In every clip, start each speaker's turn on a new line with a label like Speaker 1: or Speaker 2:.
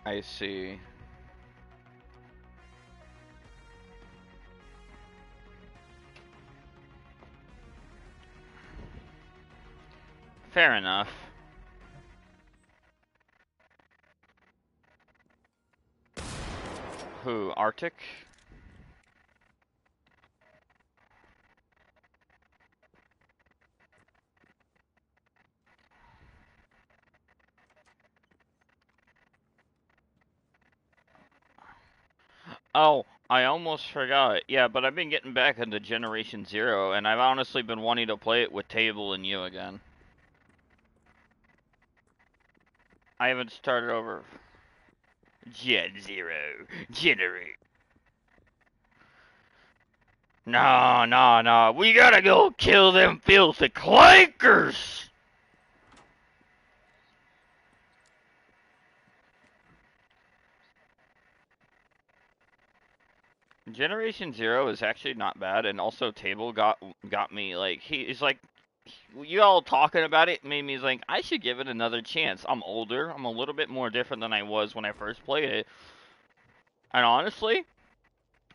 Speaker 1: I see. Fair enough. Who? Arctic? Oh, I almost forgot. Yeah, but I've been getting back into GenerationZero, and I've honestly been wanting to play it with Table and you again. I haven't started over. Gen Zero. Generate. No, no, no. We gotta go kill them filthy clankers! GenerationZero is actually not bad, and also Table got me, like, he's like, you all talking about it made me like, I should give it another chance. I'm older, I'm a little bit more different than I was when I first played it, and honestly,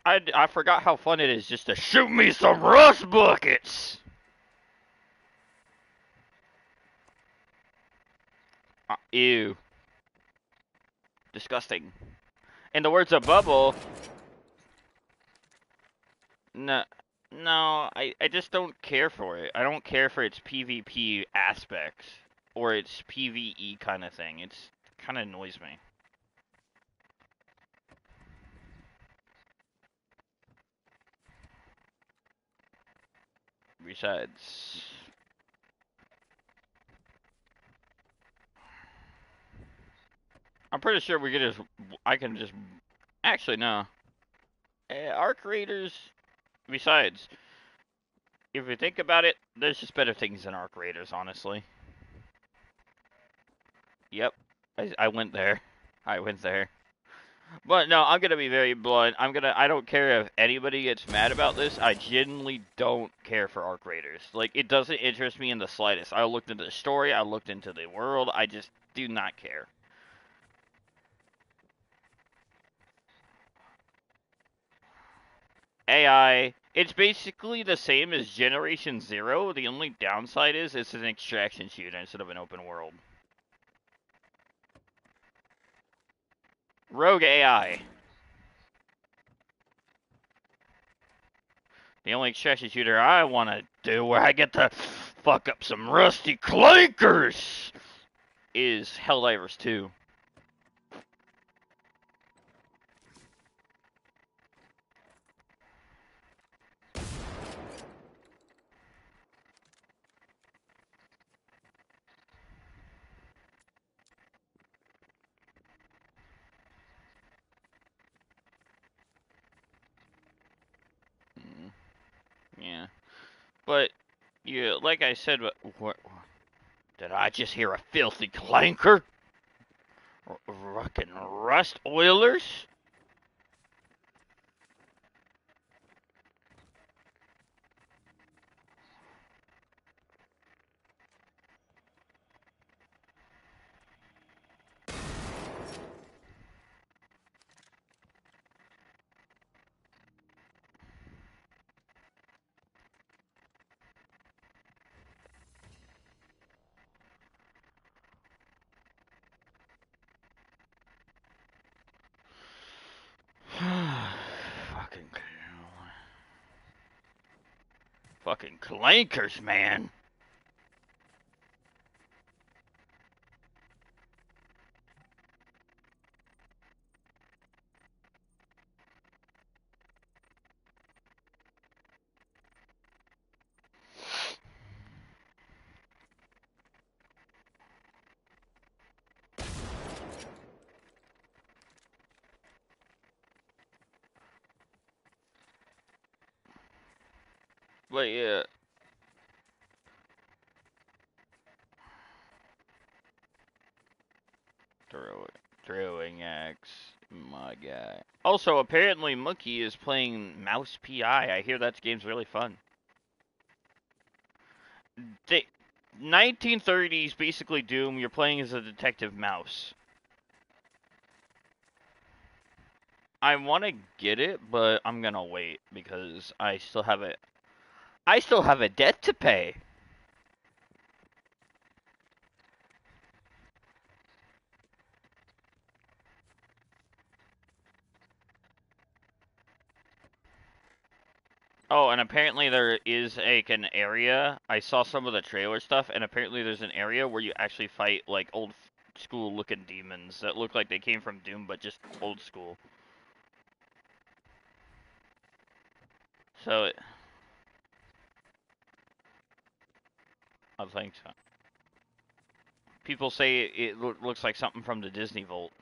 Speaker 1: I forgot how fun it is just to shoot me some rust buckets! Ew. Disgusting. In the words of Bubble, no, no, I just don't care for it. I don't care for its PvP aspects or its PvE kind of thing. It's kind of annoys me. Besides, I'm pretty sure we could just, I can just, actually no. Arc Raiders, besides, if you think about it, there's just better things than Arc Raiders, honestly. Yep, I went there. I went there. But no, I'm gonna be very blunt. I don't care if anybody gets mad about this. I genuinely don't care for Arc Raiders. Like, it doesn't interest me in the slightest. I looked into the story, I looked into the world, I just do not care. AI, it's basically the same as GenerationZero. The only downside is it's an extraction shooter instead of an open world. Rogue AI. The only extraction shooter I want to do where I get to fuck up some rusty clankers is Helldivers 2. Yeah. But, yeah, like I said, what did I just hear a filthy clanker? Fucking rust oilers? Fucking, fucking clankers, man. But yeah, throwing axe, my guy. Also, apparently Monkey is playing Mouse PI. I hear that game's really fun. The 1930s, basically Doom. You're playing as a detective mouse. I want to get it, but I'm gonna wait because I still have it. I still have a debt to pay. Oh, and apparently there is like an area. I saw some of the trailer stuff, and apparently there's an area where you actually fight like old school looking demons that look like they came from Doom, but just old school. So I think so. People say it looks like something from the Disney Vault.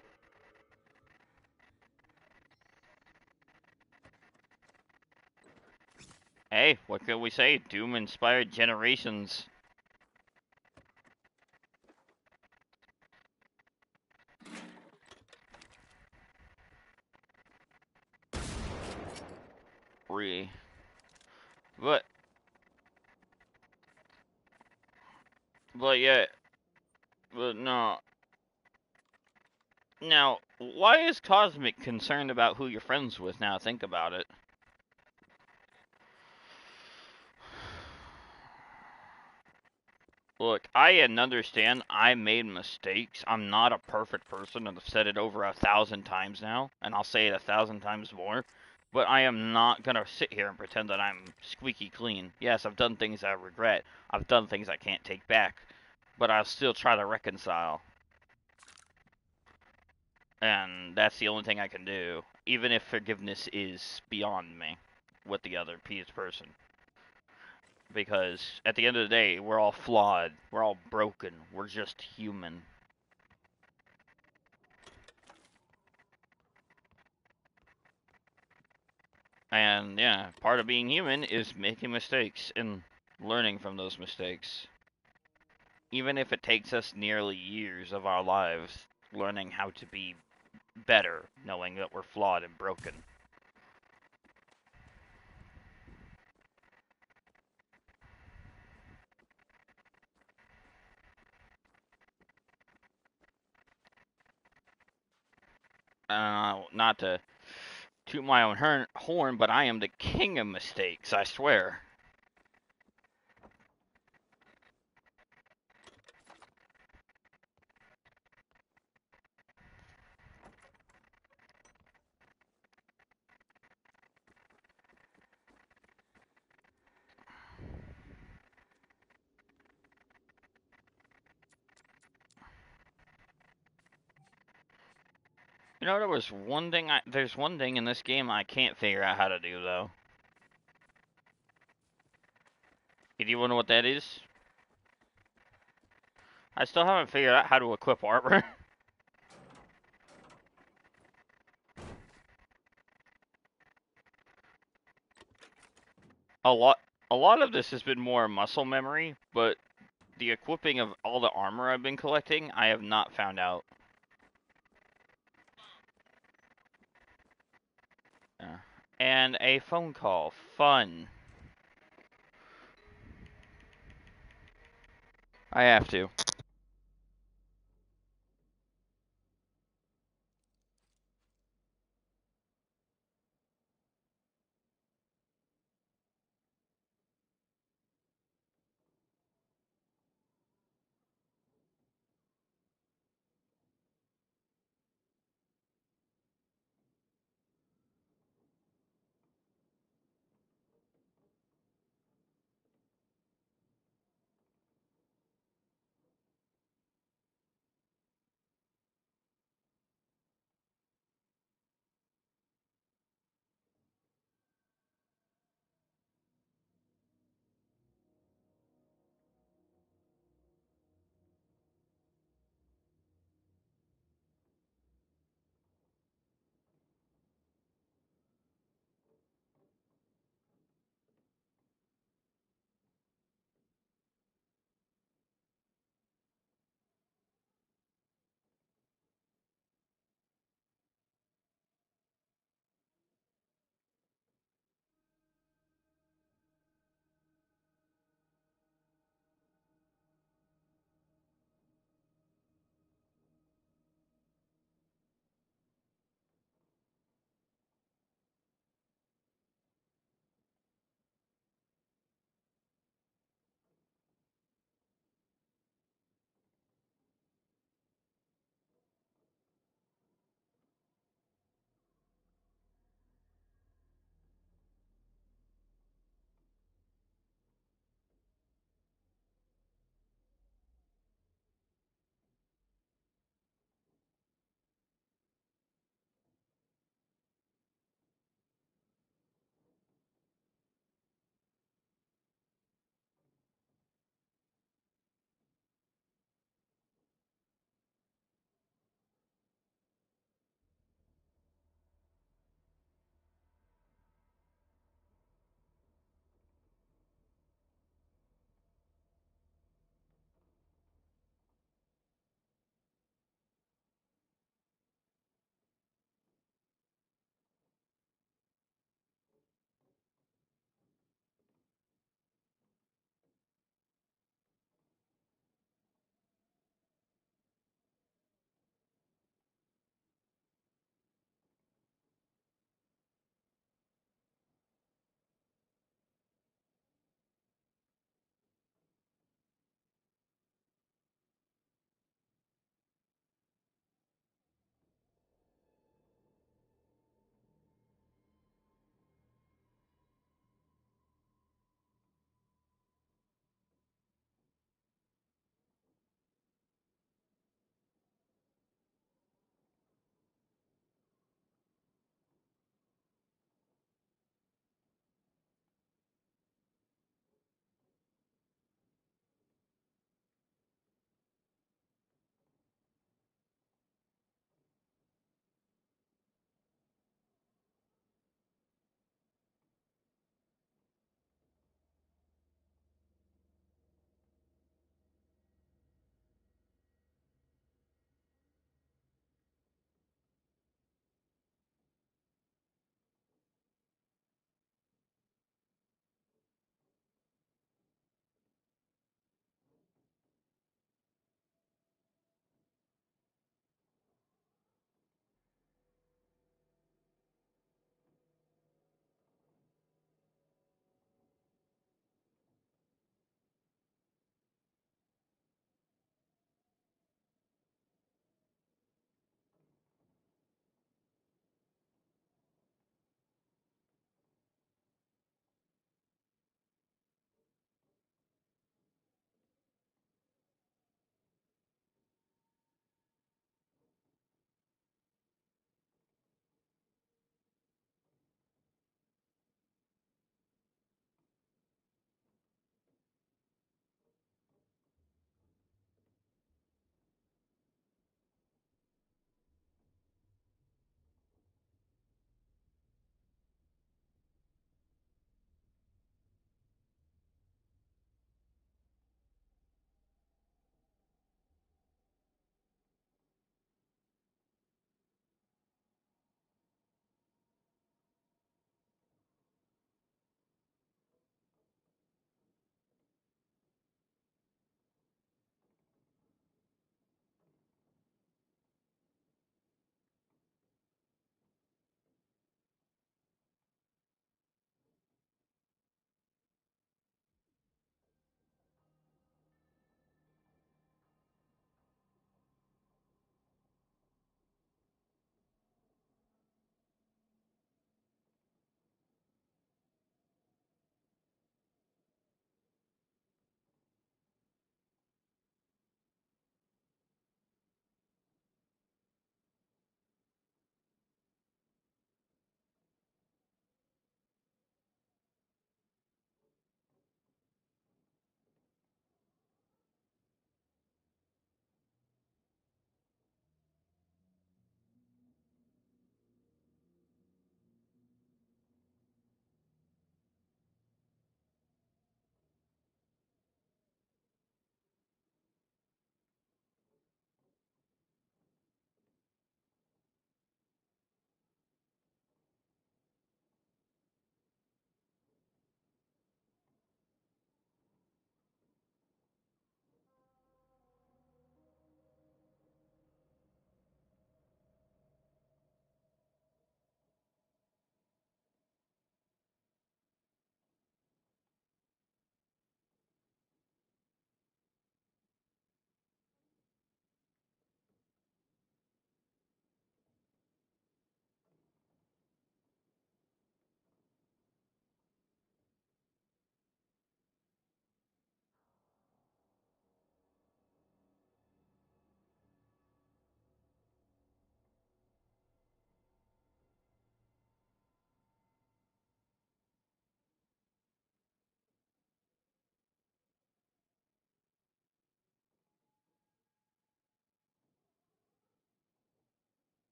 Speaker 1: Hey, what can we say? Doom inspired generations. Re. But yeah, but no. Now, why is Cosmic concerned about who you're friends with? Now think about it. Look, I understand I made mistakes. I'm not a perfect person, and I've said it over 1,000 times now, and I'll say it 1,000 times more. But I am not gonna sit here and pretend that I'm squeaky clean. Yes, I've done things I regret. I've done things I can't take back. But I'll still try to reconcile. And that's the only thing I can do, even if forgiveness is beyond me with the other person. Because at the end of the day, we're all flawed, we're all broken, we're just human. And yeah, part of being human is making mistakes and learning from those mistakes. Even if it takes us nearly years of our lives learning how to be better, knowing that we're flawed and broken. Not to toot my own horn, but I am the king of mistakes, I swear. You know, there's one thing in this game I can't figure out how to do, though. Do you want to know what that is? I still haven't figured out how to equip armor. a lot, a lot of this has been more muscle memory, but the equipping of all the armor I've been collecting, I have not found out. Yeah. And a phone call. Fun. I have to.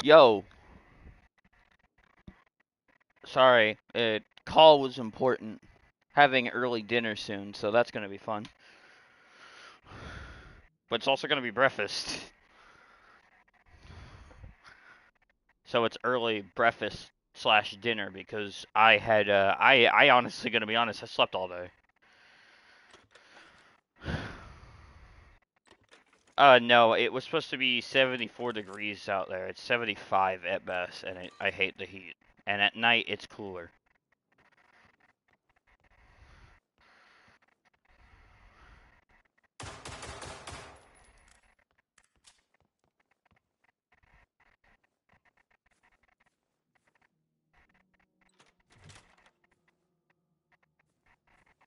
Speaker 1: Yo, sorry, call was important. Having early dinner soon, so that's gonna be fun. But it's also gonna be breakfast. So it's early breakfast slash dinner because I had I honestly gonna be honest, I slept all day. No, it was supposed to be 74 degrees out there. It's 75 at best, and I hate the heat. And at night, it's cooler.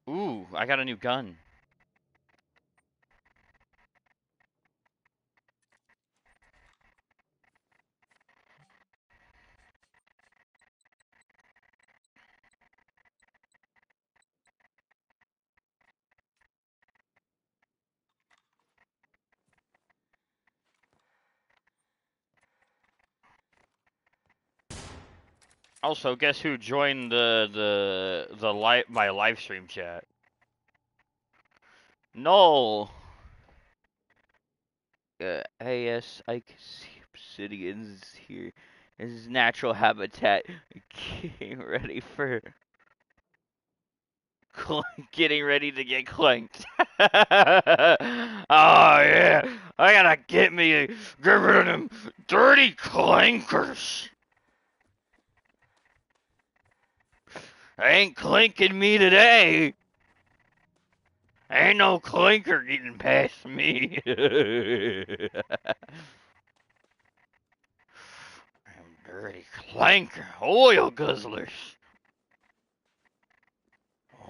Speaker 1: Ooh, I got a new gun. Also, guess who joined my live stream chat? No. AS I can see obsidians here. This is natural habitat. Getting ready for getting ready to get clanked. Oh yeah, I gotta get rid of them dirty clankers. They ain't clinking me today. Ain't no clinker getting past me. Dirty clanker, oil guzzlers.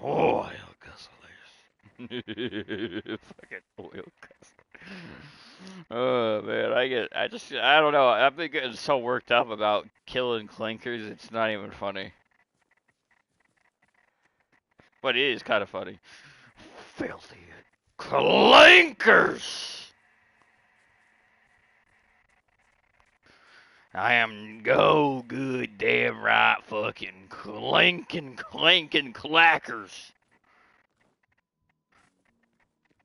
Speaker 1: Oil guzzlers. Fucking oil guzzlers. Oh man, I don't know. I've been getting so worked up about killing clinkers. It's not even funny, but it is kind of funny. Filthy clankers. I am go good, damn right, fucking clanking clackers.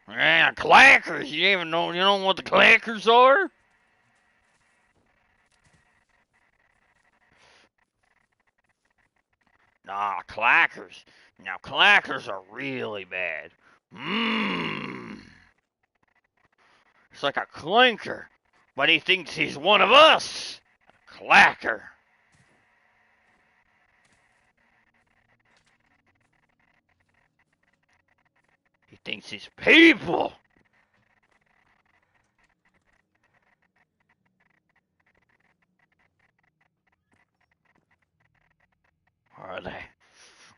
Speaker 1: Yeah, clackers. You know what the clackers are? Nah, clackers. Now, clackers are really bad. Mmm. It's like a clinker, but he thinks he's one of us. Clacker. He thinks he's people. Where are they?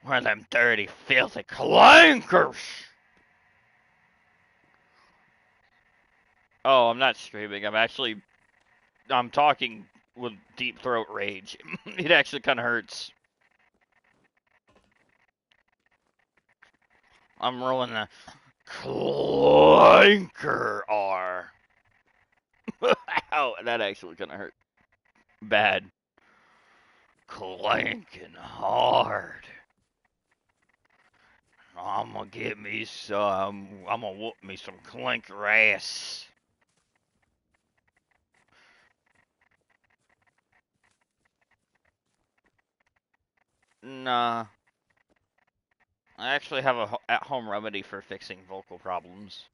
Speaker 1: Where are them dirty, filthy clankers? Oh, I'm not streaming. I'm talking with deep throat rage. It actually kind of hurts. I'm rolling the clanker R. Ow, that actually kind of hurt. Bad. Clanking hard. I'm gonna get me some. I'm gonna whoop me some clinker ass. Nah. I actually have a at-home remedy for fixing vocal problems.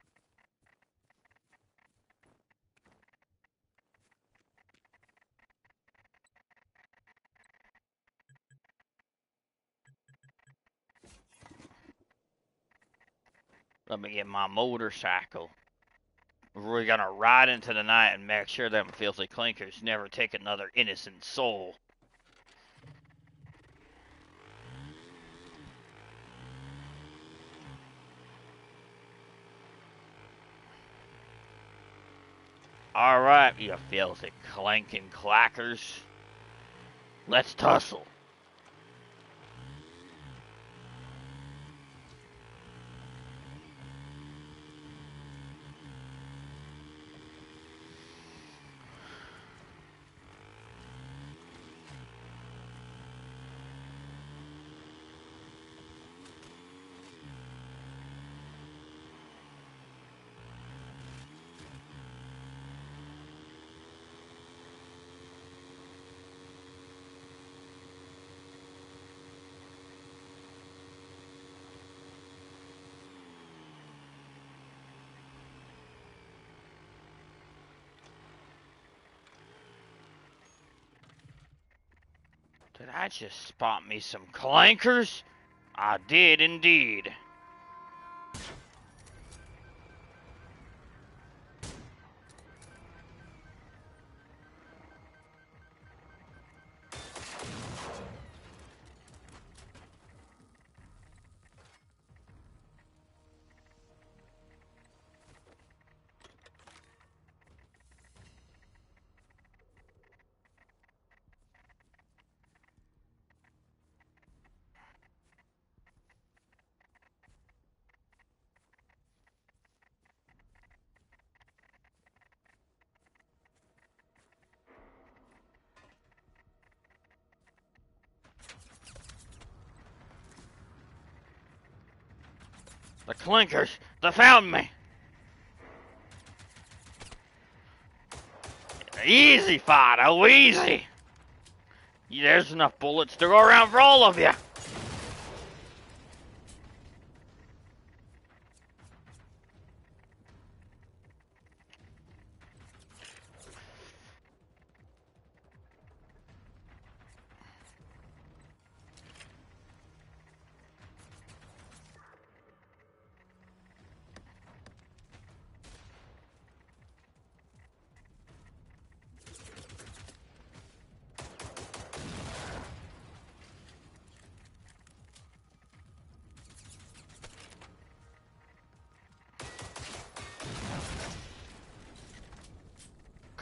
Speaker 1: Let me get my motorcycle. We're gonna ride into the night and make sure them filthy clinkers never take another innocent soul. Alright, you filthy clanking clackers. Let's tussle. Did I just spot me some clankers? I did indeed. The clankers, they found me. Easy, Fido, easy. There's enough bullets to go around for all of you.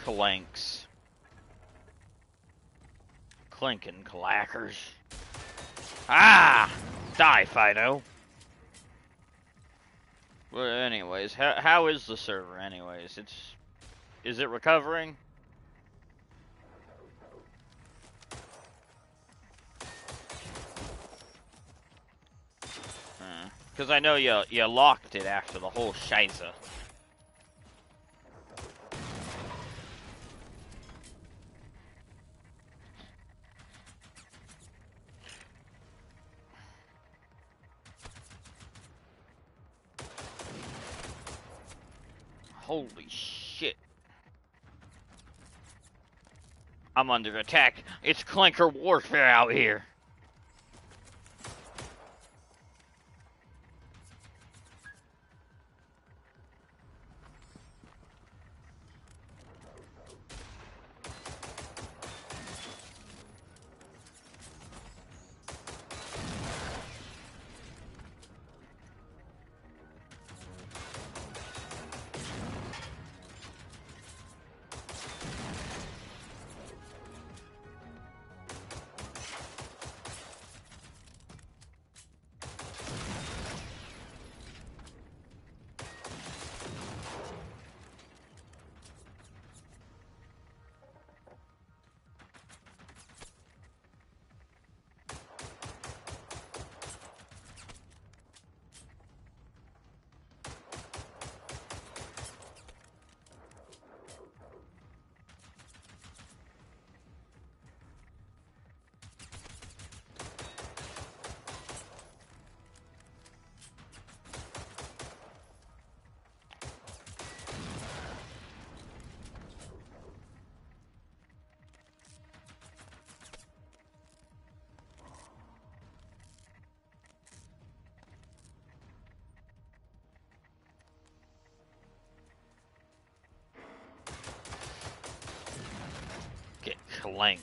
Speaker 1: Clanks. Clinkin' clackers. Ah! Die, Fido. Well, anyways, how is the server, anyways? Is it recovering? Because I know you locked it after the whole shiza. Holy shit. I'm under attack. It's clanker warfare out here. Get clanked.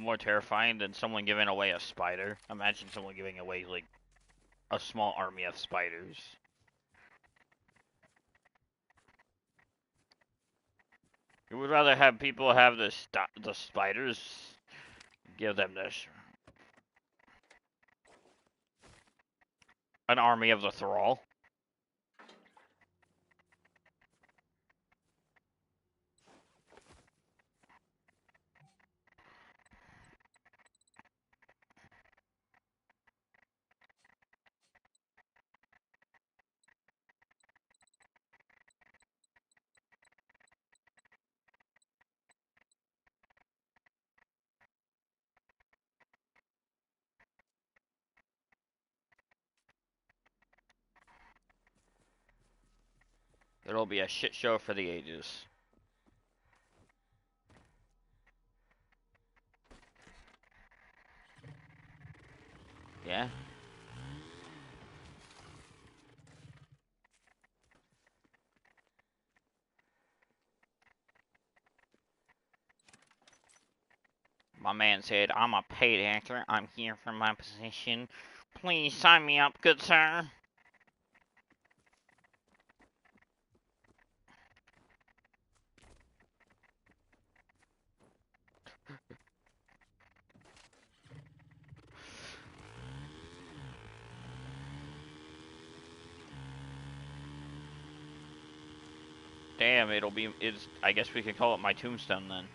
Speaker 1: more terrifying than someone giving away a spider. Imagine someone giving away, like, a small army of spiders. You would rather have people have the spiders, give them this. An army of the thrall. It'll be a shit show for the ages. Yeah? My man said, I'm a paid actor. I'm here for my position. Please sign me up, good sir. Damn, I guess we could call it my tombstone then.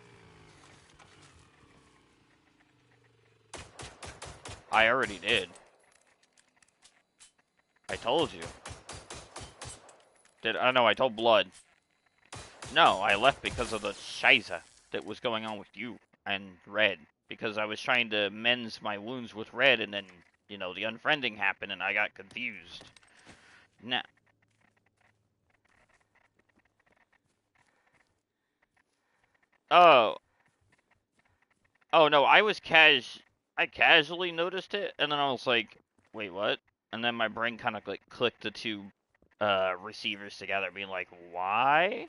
Speaker 1: I already did. I told you. I told Blood. No, I left because of the shiza that was going on with you and Red. Because I was trying to mend my wounds with Red, and then, the unfriending happened, and I got confused. Nah. Oh. Oh, no, I casually noticed it, and then I was like, wait, what? And then my brain kind of, like, clicked the two, receivers together, being like, why?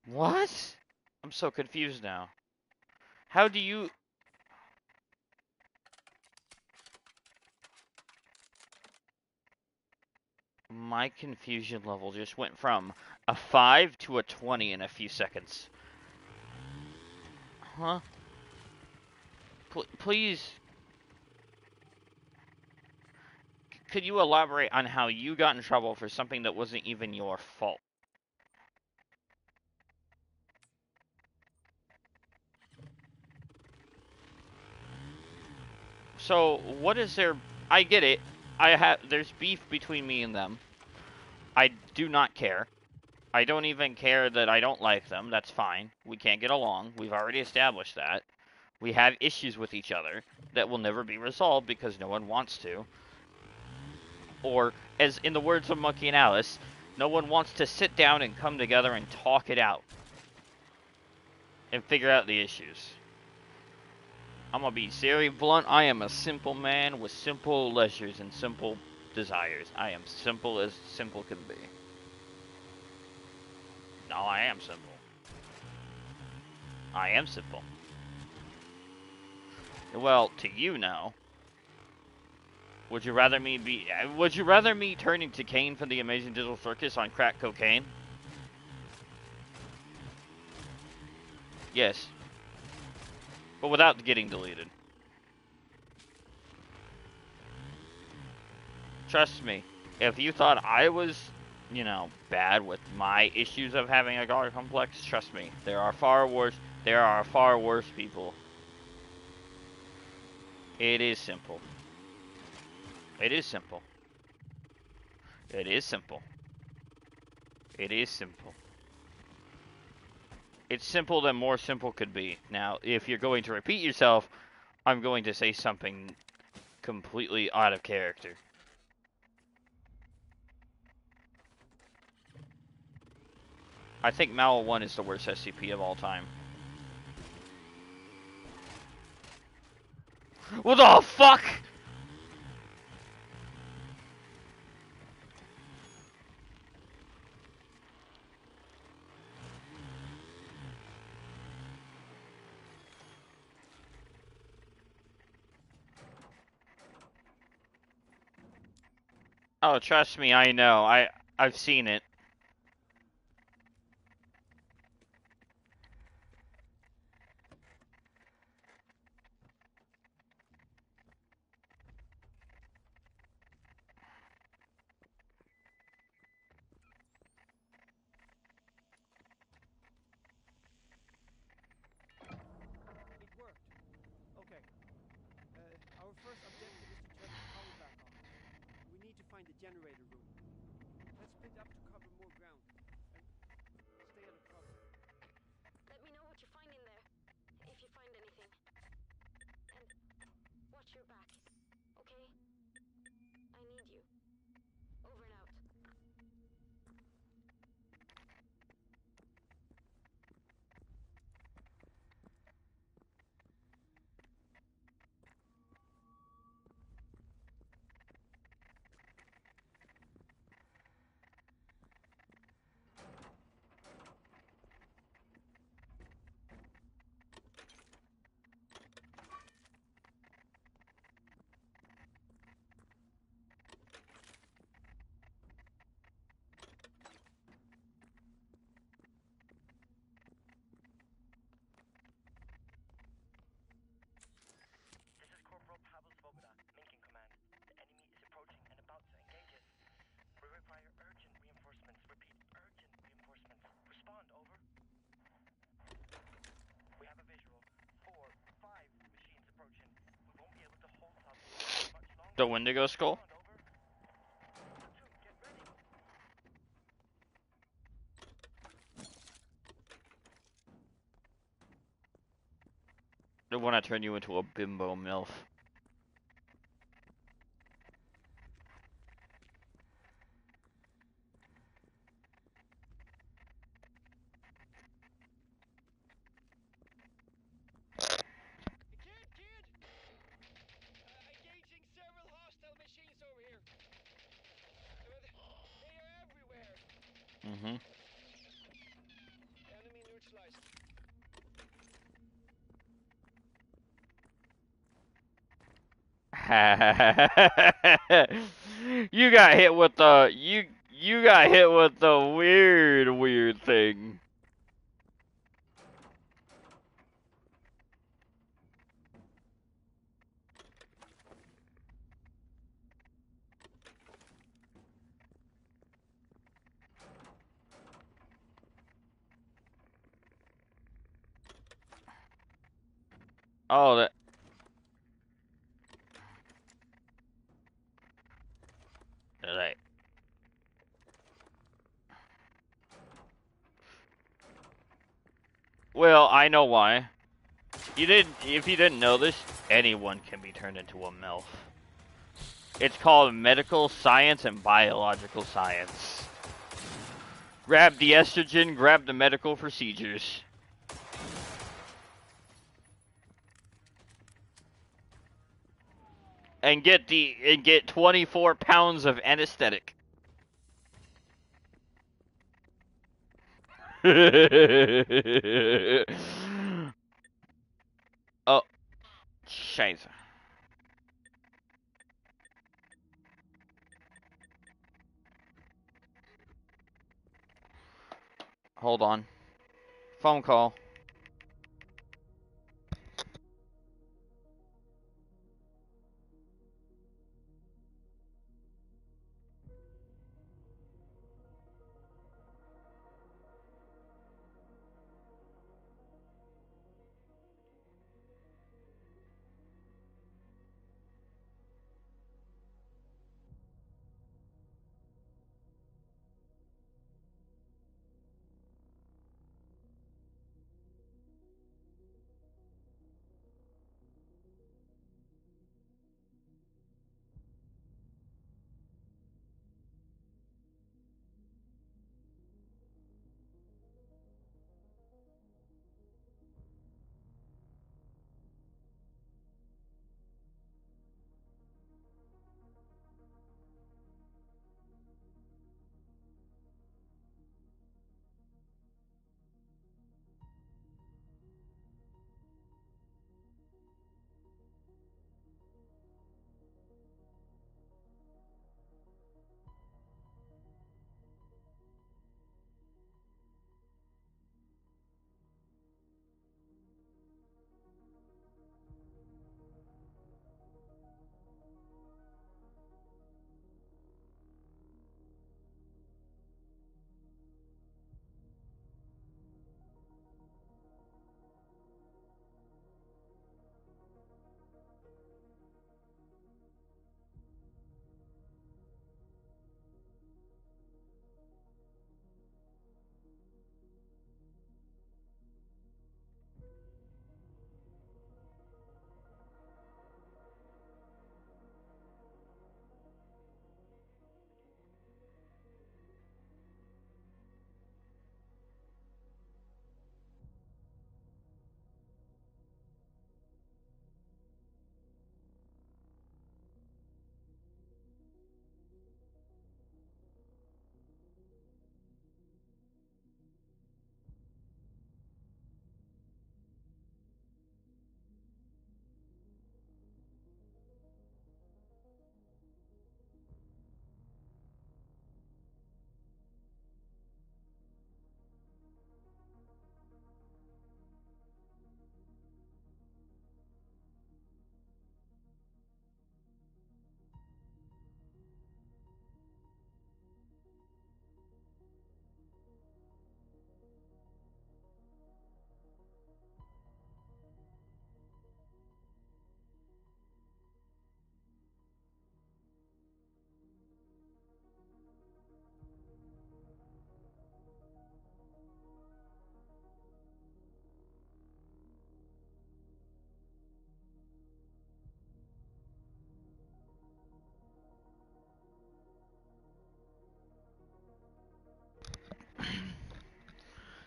Speaker 1: What? I'm so confused now. How do you... My confusion level just went from a 5 to a 20 in a few seconds. Huh? Please... Could you elaborate on how you got in trouble for something that wasn't even your fault? So, what is there... I get it. There's beef between me and them. I do not care. I don't even care that I don't like them. That's fine. We can't get along. We've already established that. We have issues with each other that will never be resolved because no one wants to. Or, as in the words of Monkey and Alice, no one wants to sit down and come together and talk it out. And figure out the issues. I'm gonna be very blunt. I am a simple man with simple leisures and simple desires. I am simple as simple can be. No, I am simple. I am simple. Well, to you now. Would you rather me turning to Kane from the Amazing Digital Circus on crack cocaine? Yes. But without getting deleted. Trust me, if you thought I was, bad with my issues of having a God complex, trust me, there are far worse people. It is simple. It is simple. It is simple. It is simple. It's simple than more simple could be. Now, if you're going to repeat yourself, I'm going to say something completely out of character. I think Mao 1 is the worst SCP of all time. What the fuck? Oh, trust me, I know. I've seen it.
Speaker 2: It worked. Okay. Our first objective is to turn the power back on. We need to find the generator room. Let's split up to cover more ground. And stay out of trouble.
Speaker 3: Let me know what you find in there, if you find anything. And watch your back, okay? I need you. Over and out.
Speaker 4: This is Corporal Pavel Svoboda, making command. The enemy is approaching and about to engage us. We require urgent reinforcements. Repeat, urgent reinforcements. Respond, over. We have a visual. 4, 5 machines approaching. We won't be able to hold up much longer.
Speaker 1: The Wendigo skull?
Speaker 4: Respond, over. Platoon, get ready.
Speaker 1: The one that turned you into a bimbo MILF.
Speaker 2: Kid! Engaging several hostile machines over here. They are everywhere.
Speaker 1: Mm-hmm.
Speaker 2: Enemy neutralized.
Speaker 1: You got hit with the you got hit with the weird thing. Oh, that. Right. Well, I know why. You didn't. If you didn't know this, anyone can be turned into a MILF. It's called medical science and biological science. Grab the estrogen, grab the medical procedures. And get 24 pounds of anesthetic. Oh, scheiße. Hold on. Phone call.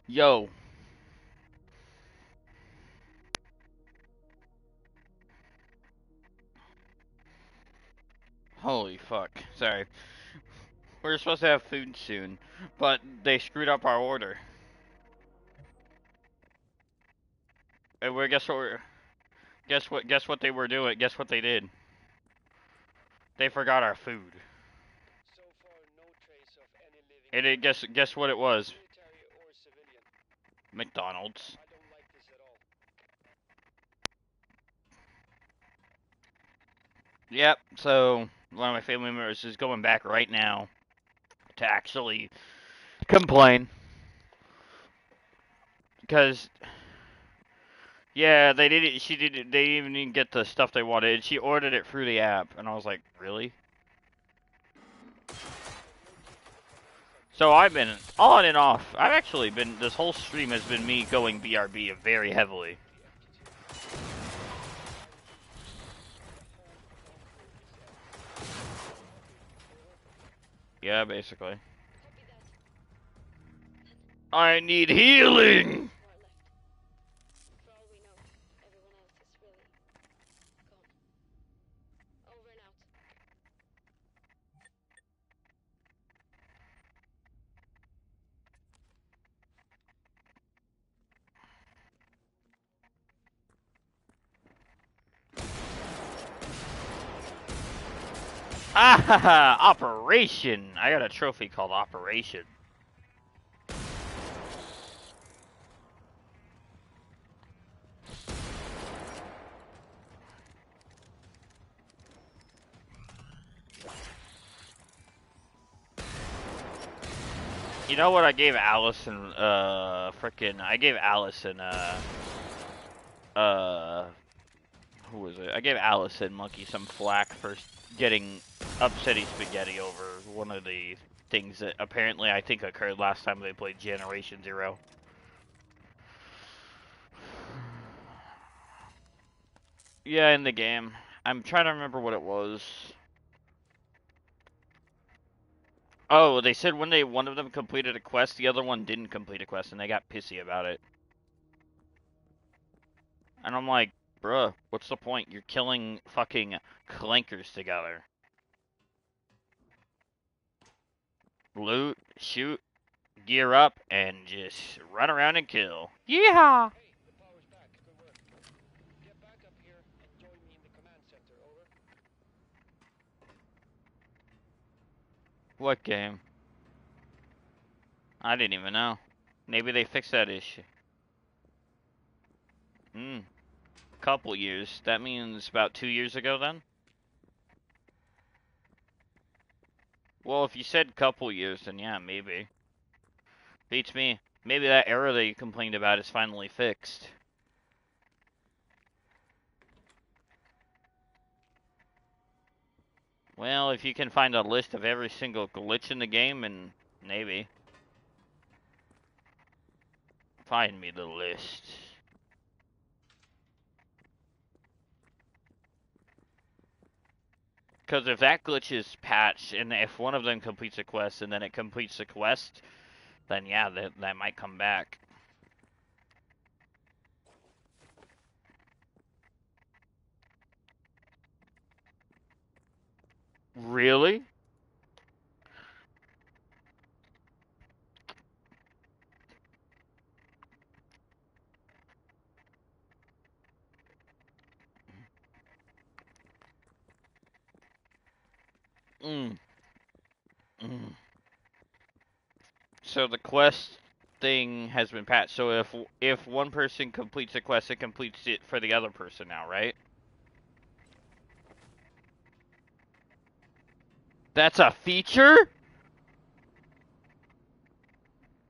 Speaker 1: Yo. Holy fuck. Sorry. We're supposed to have food soon, but they screwed up our order. And we guess what they were doing? Guess what they did? They forgot our food.
Speaker 2: So far, no trace of any living.
Speaker 1: And guess what it was?
Speaker 2: Military or civilian.
Speaker 1: McDonald's.
Speaker 2: I don't like this at all.
Speaker 1: Yep, so one of my family members is going back right now to actually complain. Because, yeah, they didn't even get the stuff they wanted. She ordered it through the app, and I was like, really? So I've been on and off. I've actually been, this whole stream has been me going BRB very heavily. Yeah, basically. I need healing!
Speaker 3: For all we know, everyone else is really gone. Over and out.
Speaker 1: Ah ha ha! Operation! I got a trophy called Operation. You know what I gave Allison, I gave Allison, who was it? I gave Allison Monkey some flack for getting upsetty spaghetti over one of the things that apparently I think occurred last time they played GenerationZero. Yeah, in the game. I'm trying to remember what it was. Oh, they said when one of them completed a quest, the other one didn't complete a quest, and they got pissy about it. And I'm like, bruh, what's the point? You're killing fucking clankers together. Loot, shoot, gear up, and just run around and kill. Yeehaw!
Speaker 2: Hey, the power's back. Good work. Get back up here and join me in the command center. Over.
Speaker 1: What game? I didn't even know. Maybe they fixed that issue. Couple years. That means about 2 years ago then? Well, if you said couple years, then yeah, maybe. Beats me. Maybe that error that you complained about is finally fixed. Well, if you can find a list of every single glitch in the game, and maybe. Find me the list. Because if that glitch is patched, and if one of them completes a quest, and then it completes the quest, then yeah, that might come back. Really? Mm. Mm. So the quest thing has been patched. So if one person completes a quest, it completes it for the other person now, right? That's a feature?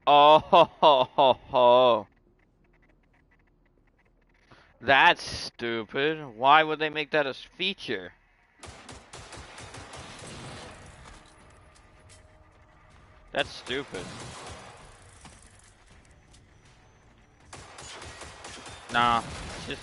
Speaker 1: Oh, ho, ho, ho, ho. That's stupid. Why would they make that a feature? That's stupid. Nah, it's just...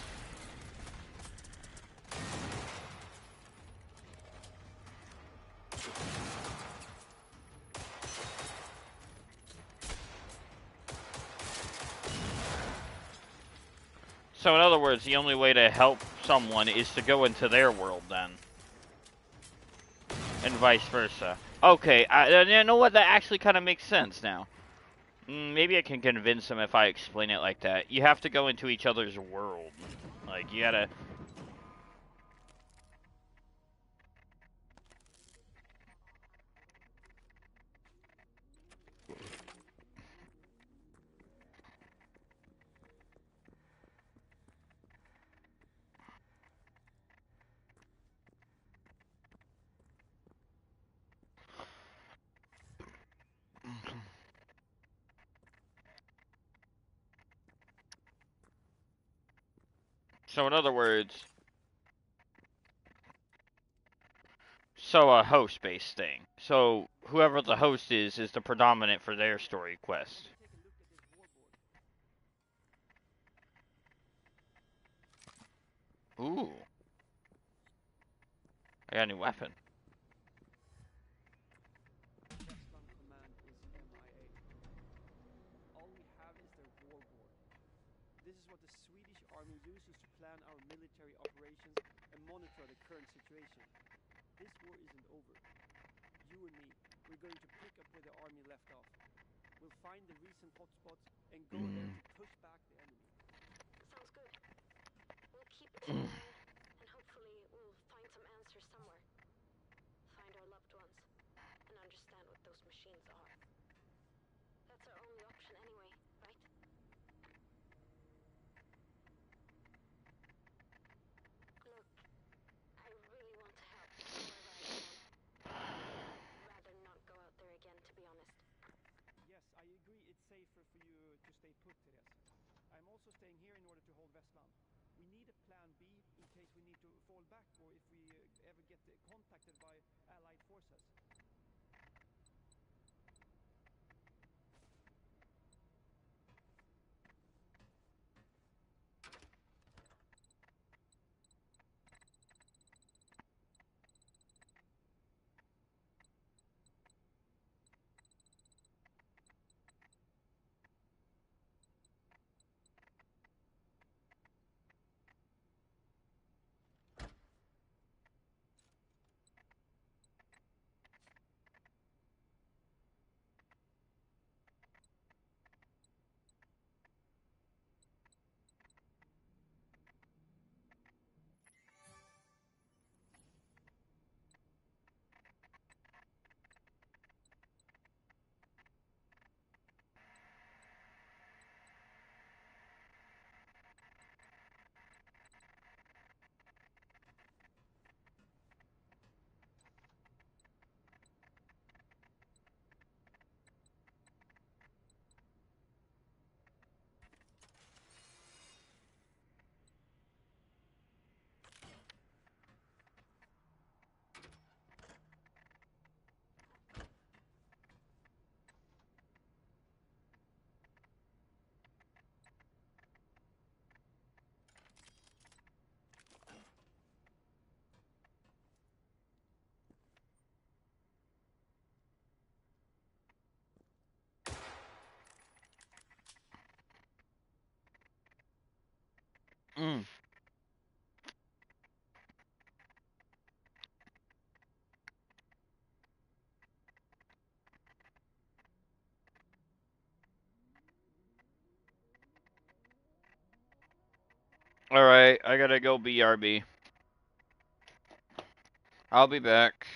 Speaker 1: So in other words, the only way to help someone is to go into their world then. And vice versa. Okay, you know what? That actually kind of makes sense now. Maybe I can convince them if I explain it like that. You have to go into each other's world. Like, you gotta... So in other words... So a host-based thing. So whoever the host is the predominant for their story quest. Ooh. I got a new weapon.
Speaker 2: Westland Command is MIA. All we have is their war board. This is what the Swedish army uses to plan our military operations and monitor the current situation. This war isn't over. You and me, we're going to pick up where the army left off. We'll find the recent hotspots and go there to push back the enemy.
Speaker 3: Sounds good. We'll keep it in line, and hopefully we'll find some answers somewhere. Find our loved ones, and understand what those machines are. That's our only option anyway, right? Look, I really want to help however I can. Rather not go out there again, to be honest.
Speaker 2: Yes, I agree it's safer for you to stay put, Therese. I'm also staying here in order to hold Westland. We need a plan B in case we need to fall back or if we ever get contacted by Allied forces.
Speaker 1: Mm. Alright, I gotta go BRB. I'll be back.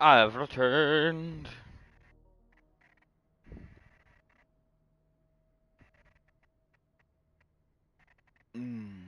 Speaker 1: I've returned. Mm.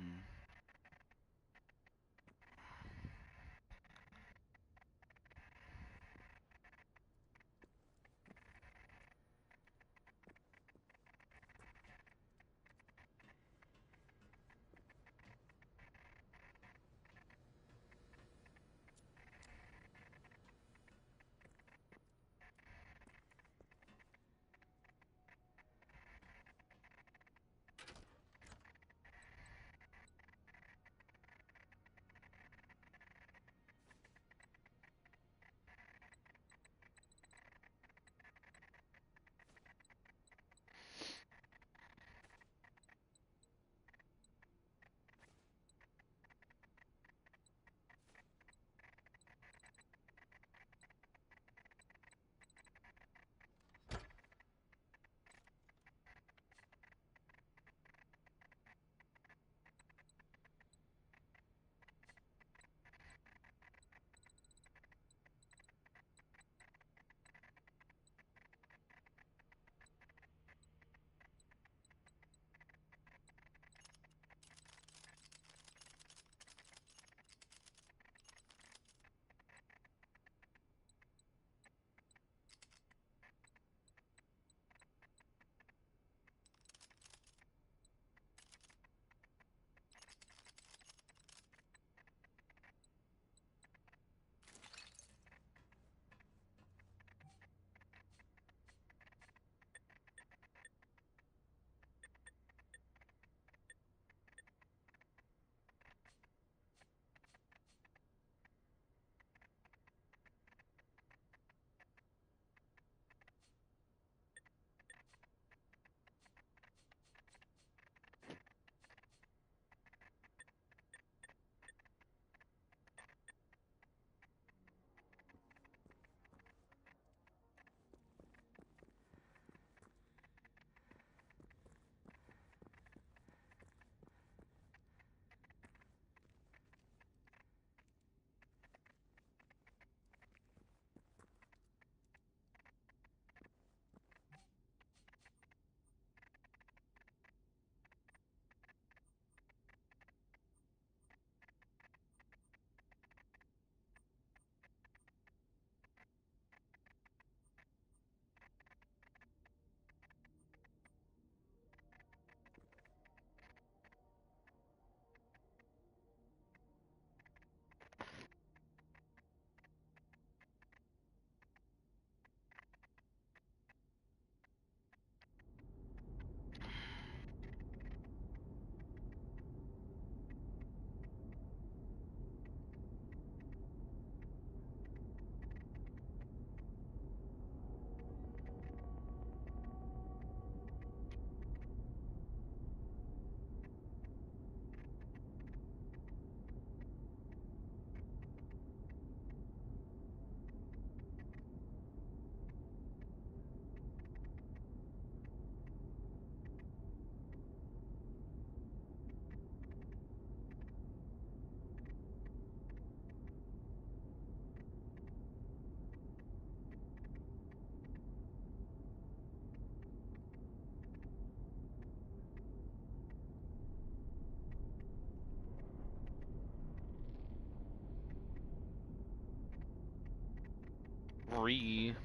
Speaker 1: Re.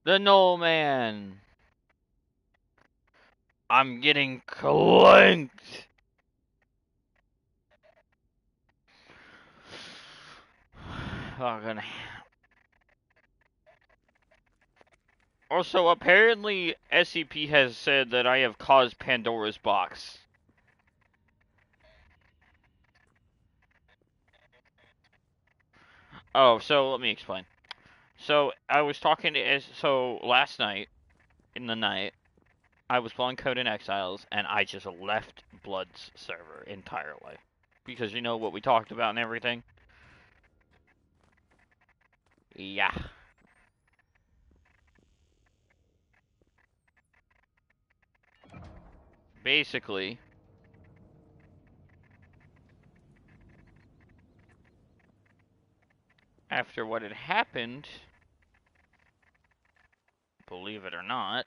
Speaker 1: The Knoll Man. I'm getting clanked. Oh, gonna. Also, apparently, SCP has said that I have caused Pandora's box. Oh, so let me explain. So I was talking to so last night in the night I was playing Code in Exiles and I just left Blood's server entirely because you know what we talked about and everything. Yeah. Basically, after what had happened, believe it or not,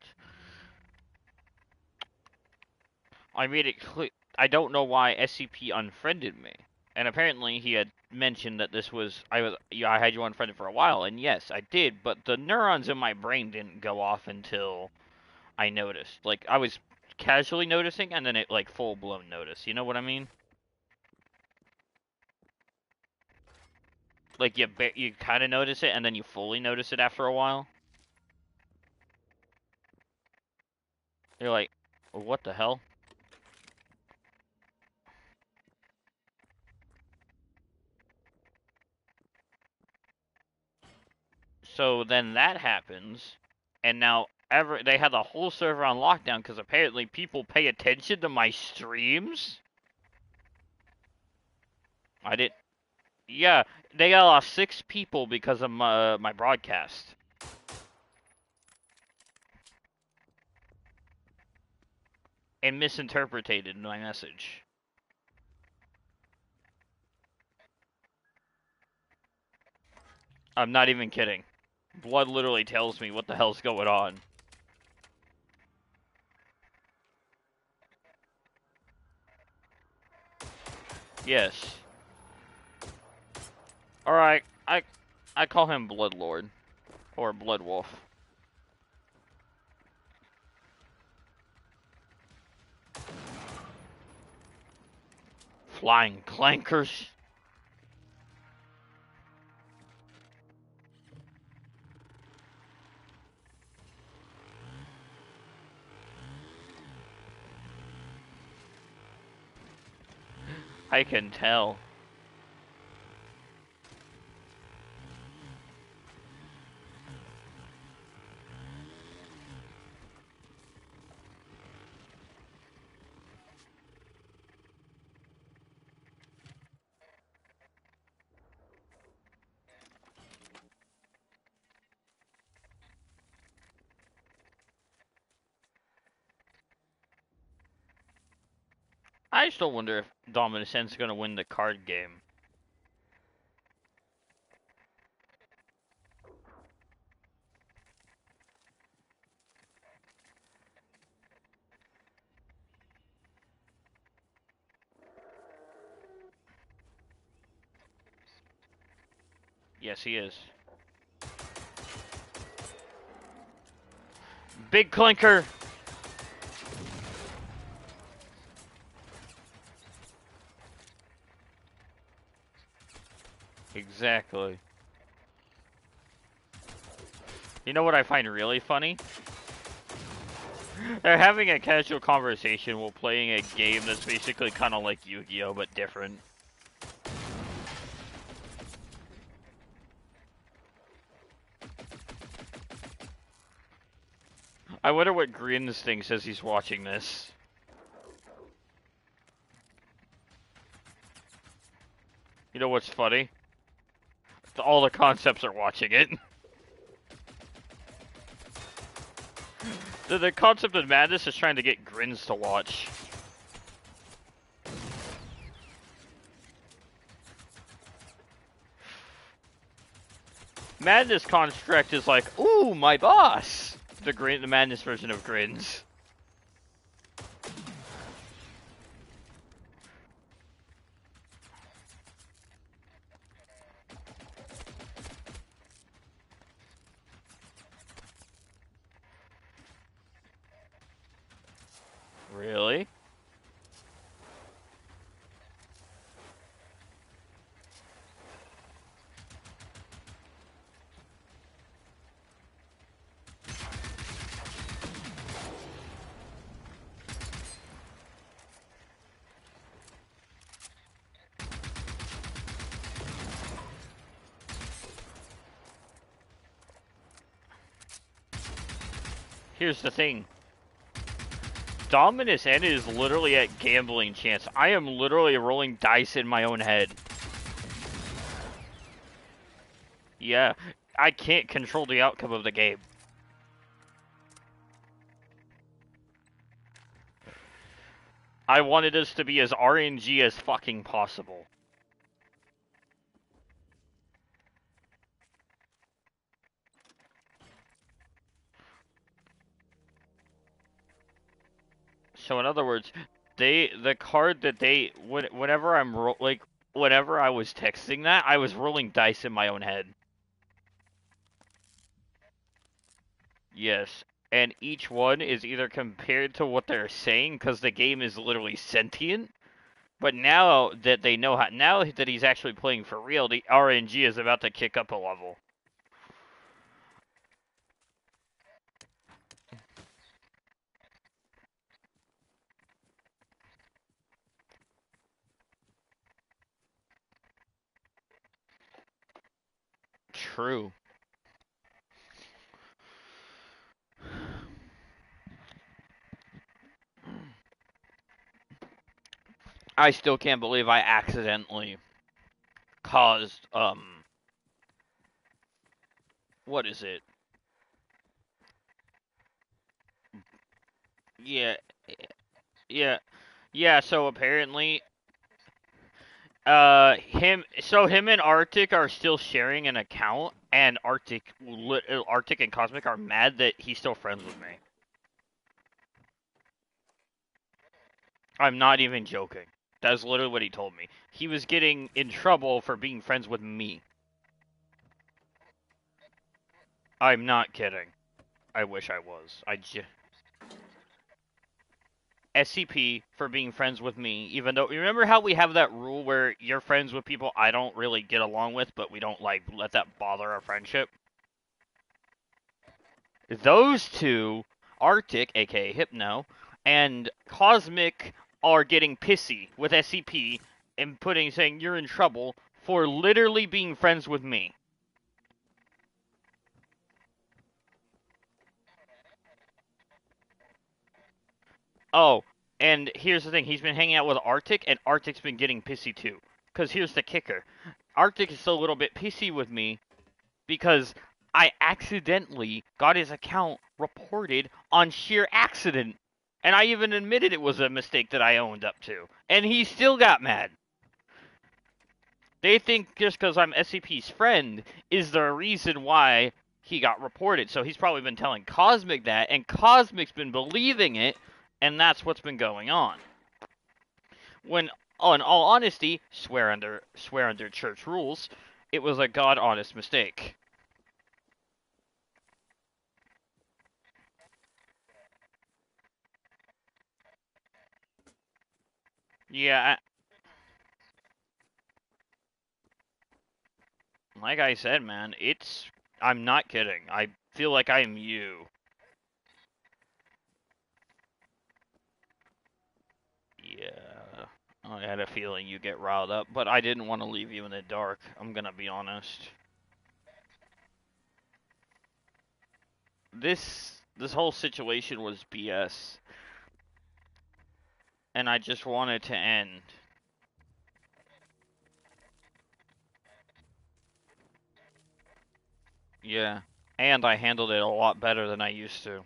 Speaker 1: I made it clear. I don't know why SCP unfriended me. And apparently he had mentioned that this was I had you unfriended for a while, and yes, I did, but the neurons in my brain didn't go off until I noticed. Like I was casually noticing and then it like full blown notice. You know what I mean? Like you kind of notice it and then you fully notice it after a while. You're like, what the hell? So then that happens, and now they had the whole server on lockdown because apparently people pay attention to my streams. I did, yeah, they got lost 6 people because of my broadcast. And misinterpreted my message. I'm not even kidding. Blood literally tells me what the hell's going on. Yes. Alright, I call him Bloodlord. Or Bloodwolf. Flying clankers. I can tell. I still wonder if Dominus N's gonna win the card game. Yes, he is. Big clinker! Exactly. You know what I find really funny? They're having a casual conversation while playing a game that's basically kind of like Yu-Gi-Oh! But different. I wonder what Grins thinks as he's watching this. You know what's funny? All the concepts are watching it. The concept of madness is trying to get Grins to watch. Madness construct is like, ooh, my boss. The madness version of Grins. Really? Here's the thing. Dominus N is literally at gambling chance. I am literally rolling dice in my own head. Yeah, I can't control the outcome of the game. I wanted us to be as RNG as fucking possible. So in other words, the card that whenever whenever I was texting that, I was rolling dice in my own head. Yes, and each one is either compared to what they're saying because the game is literally sentient. But now that they know how, now that he's actually playing for real, the RNG is about to kick up a level. True. I still can't believe I accidentally caused, what is it? Yeah, yeah, yeah, so apparently, him and Arctic are still sharing an account, and Arctic and Cosmic are mad that he's still friends with me. I'm not even joking. That's literally what he told me. He was getting in trouble for being friends with me. I'm not kidding. I wish I was. SCP for being friends with me, even though, remember how we have that rule where you're friends with people I don't really get along with, but we don't, like, let that bother our friendship? Those two, Arctic, aka Hypno, and Cosmic, are getting pissy with SCP and saying you're in trouble for literally being friends with me. Oh, and here's the thing. He's been hanging out with Arctic, and Arctic's been getting pissy too. Because here's the kicker. Arctic is still a little bit pissy with me because I accidentally got his account reported on sheer accident. And I even admitted it was a mistake that I owned up to. And he still got mad. They think just because I'm SCP's friend is the reason why he got reported. So he's probably been telling Cosmic that, and Cosmic's been believing it, and that's what's been going on. When, in all honesty, swear under church rules, it was a god honest mistake. Yeah, like I said, man, I'm not kidding. I feel like I am you. Yeah, I had a feeling you get riled up, but I didn't want to leave you in the dark. I'm gonna be honest. This whole situation was BS, and I just wanted to end. Yeah, and I handled it a lot better than I used to.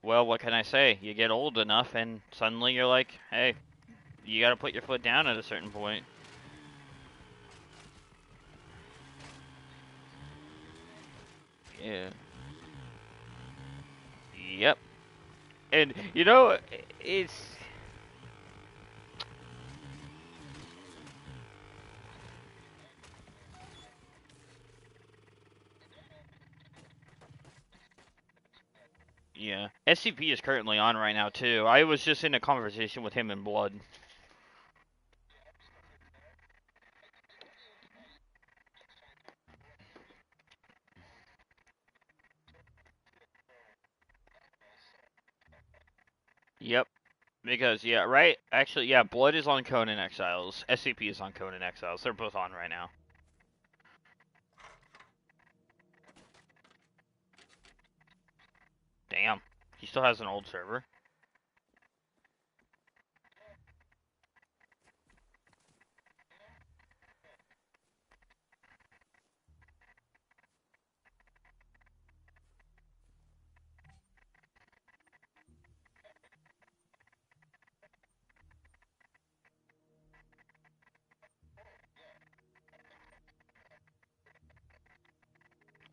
Speaker 1: Well, what can I say? You get old enough, and suddenly you're like, hey, you gotta put your foot down at a certain point. Yeah. Yep. And, you know, it's... Yeah. SCP is currently on right now too. I was just in a conversation with him in Blood. Yep. Because yeah, right? Actually, yeah, Blood is on Conan Exiles. SCP is on Conan Exiles. They're both on right now. Damn. He still has an old server.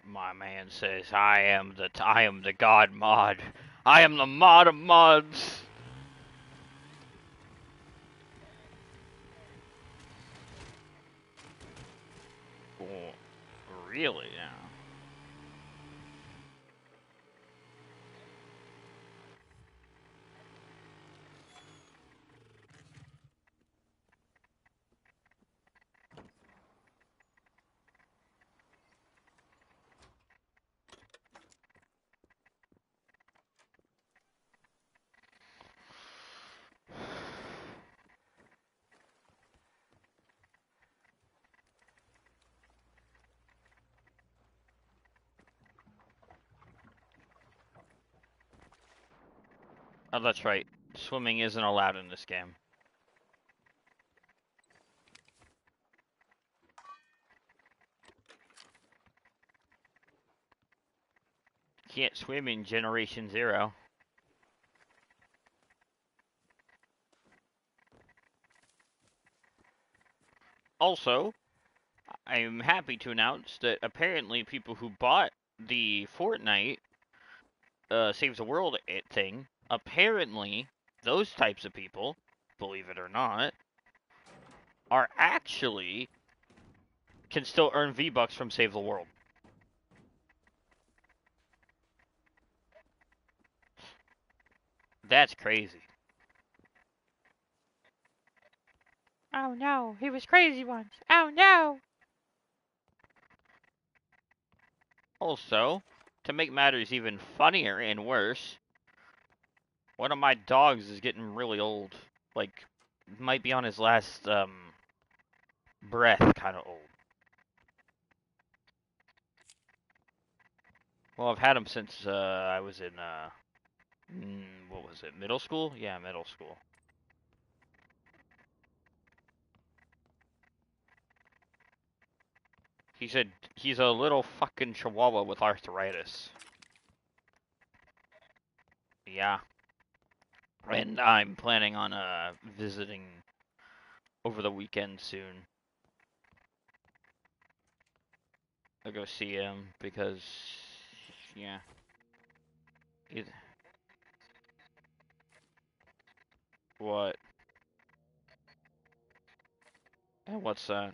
Speaker 1: My man says, I am the god mod. I am the mod of mods. Oh, really? Yeah. Oh, that's right. Swimming isn't allowed in this game. Can't swim in Generation Zero. Also, I'm happy to announce that apparently people who bought the Fortnite Saves the World thing, apparently those types of people, believe it or not, are actually can still earn V-Bucks from Save the World. That's crazy.
Speaker 5: Oh no, he was crazy once. Oh no!
Speaker 1: Also, to make matters even funnier and worse, one of my dogs is getting really old. Like, might be on his last, breath kind of old. Well, I've had him since, I was in, what was it, middle school? Yeah, middle school. He said he's a little fucking chihuahua with arthritis. Yeah. And I'm planning on, visiting over the weekend soon. I'll go see him because, yeah. It, what? And what's that?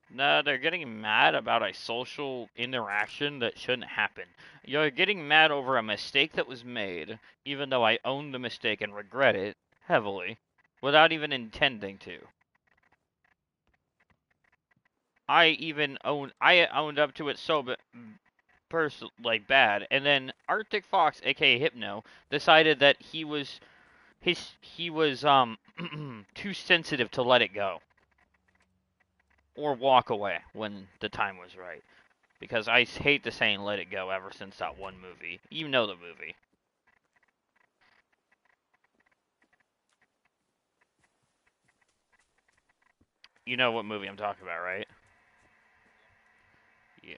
Speaker 1: No, they're getting mad about a social interaction that shouldn't happen. You're getting mad over a mistake that was made, even though I own the mistake and regret it heavily, without even intending to. I owned up to it so like bad, and then Arctic Fox, aka Hypno, decided that he was too sensitive to let it go or walk away when the time was right. Because I hate the saying "let it go" ever since that one movie. You know the movie. You know what movie I'm talking about, right? Yeah.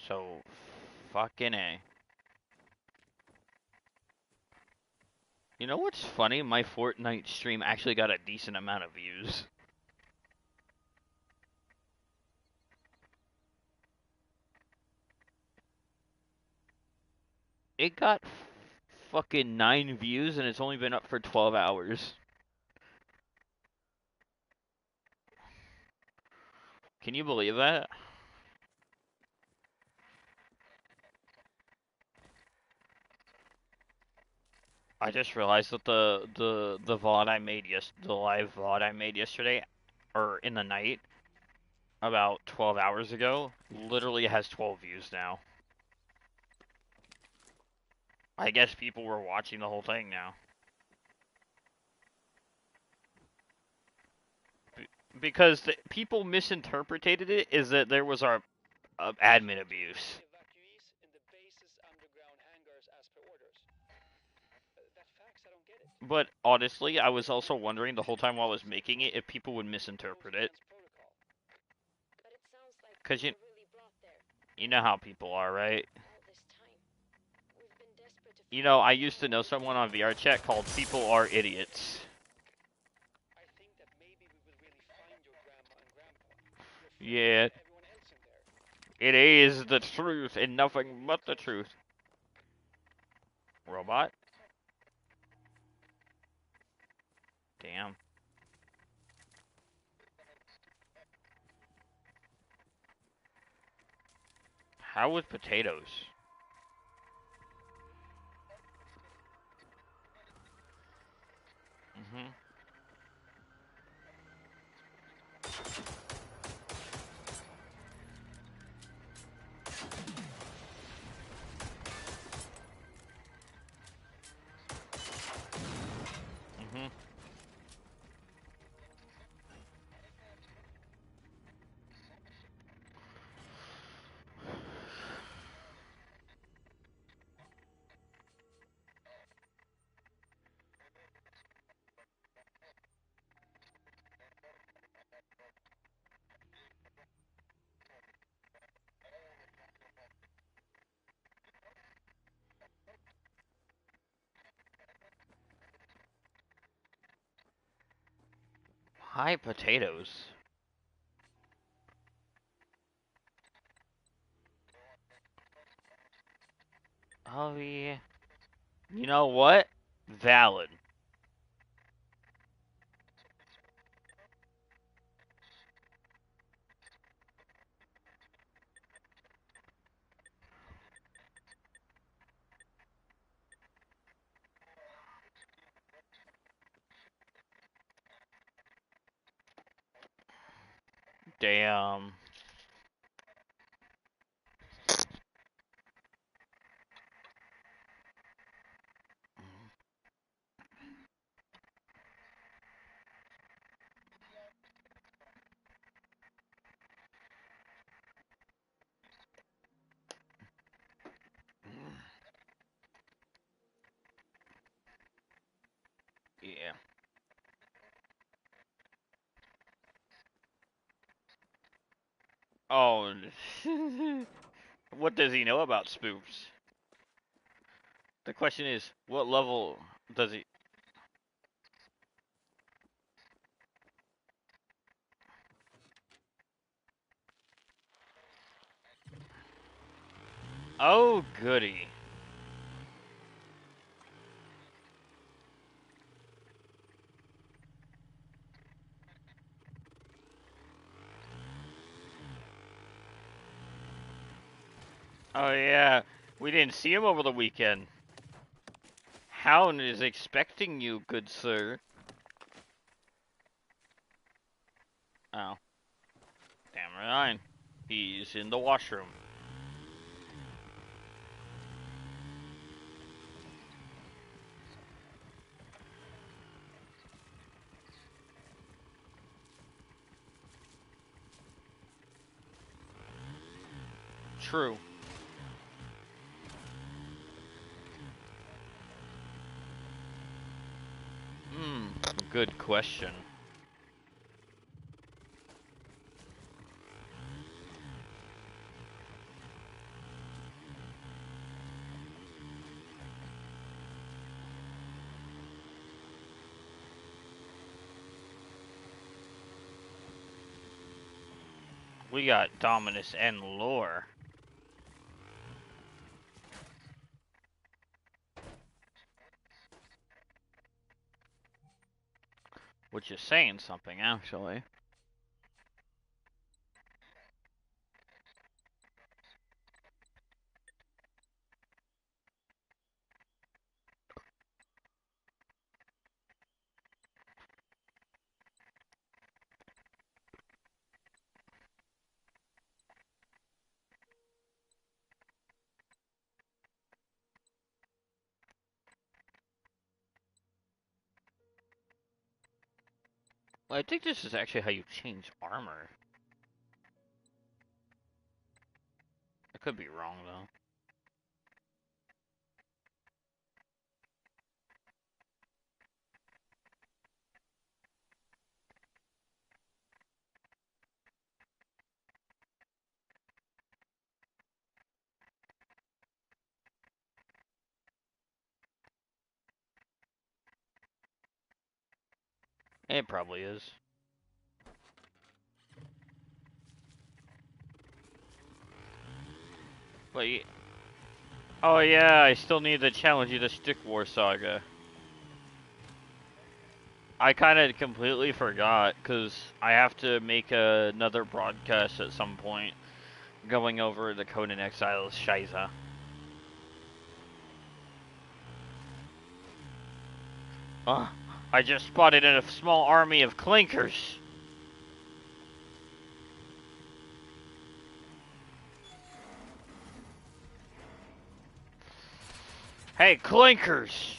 Speaker 1: So, fucking A. You know what's funny? My Fortnite stream actually got a decent amount of views. It got fucking 9 views and it's only been up for 12 hours. Can you believe that? I just realized that the VOD I made the live VOD I made yesterday, or in the night, about 12 hours ago, literally has 12 views now. I guess people were watching the whole thing now. Because people misinterpreted it as that there was our admin abuse.
Speaker 2: Evacuees in the base's underground hangars as per orders. That fax, I don't get it.
Speaker 1: But honestly, I was also wondering the whole time while I was making it if people would misinterpret it.
Speaker 3: But it sounds like
Speaker 1: 'Cause
Speaker 3: we were really brought there
Speaker 1: you know how people are, right?
Speaker 3: all this time. We've been desperate to
Speaker 1: You
Speaker 3: find
Speaker 1: know, I
Speaker 3: out
Speaker 1: used to
Speaker 3: what
Speaker 1: know
Speaker 3: we
Speaker 1: someone
Speaker 3: found.
Speaker 1: on VR chat called People Are Idiots.
Speaker 2: I think that maybe we will really find your grandma and grandpa. Your friends
Speaker 1: Yeah,
Speaker 2: and everyone else in there.
Speaker 1: it is the truth and nothing but the truth. Robot? Damn. How with potatoes? Mm-hmm. Mm-hmm. Hi, potatoes. Oh, yeah. You know what? Valid. Damn. Yeah. Oh. What does he know about spoofs? The question is, what level does he... Oh, goody. Oh, yeah. We didn't see him over the weekend. Hound is expecting you, good sir. Oh. Damn right. He's in the washroom. True. Hmm. Good question. We got Dominus and Lore. Which is saying something, actually. Well, I think this is actually how you change armor. I could be wrong, though. It probably is. But oh yeah, I still need to challenge you to Stick War Saga. I kind of completely forgot, because I have to make another broadcast at some point going over the Conan Exiles Shiza. I just spotted a small army of clinkers. Hey, clinkers!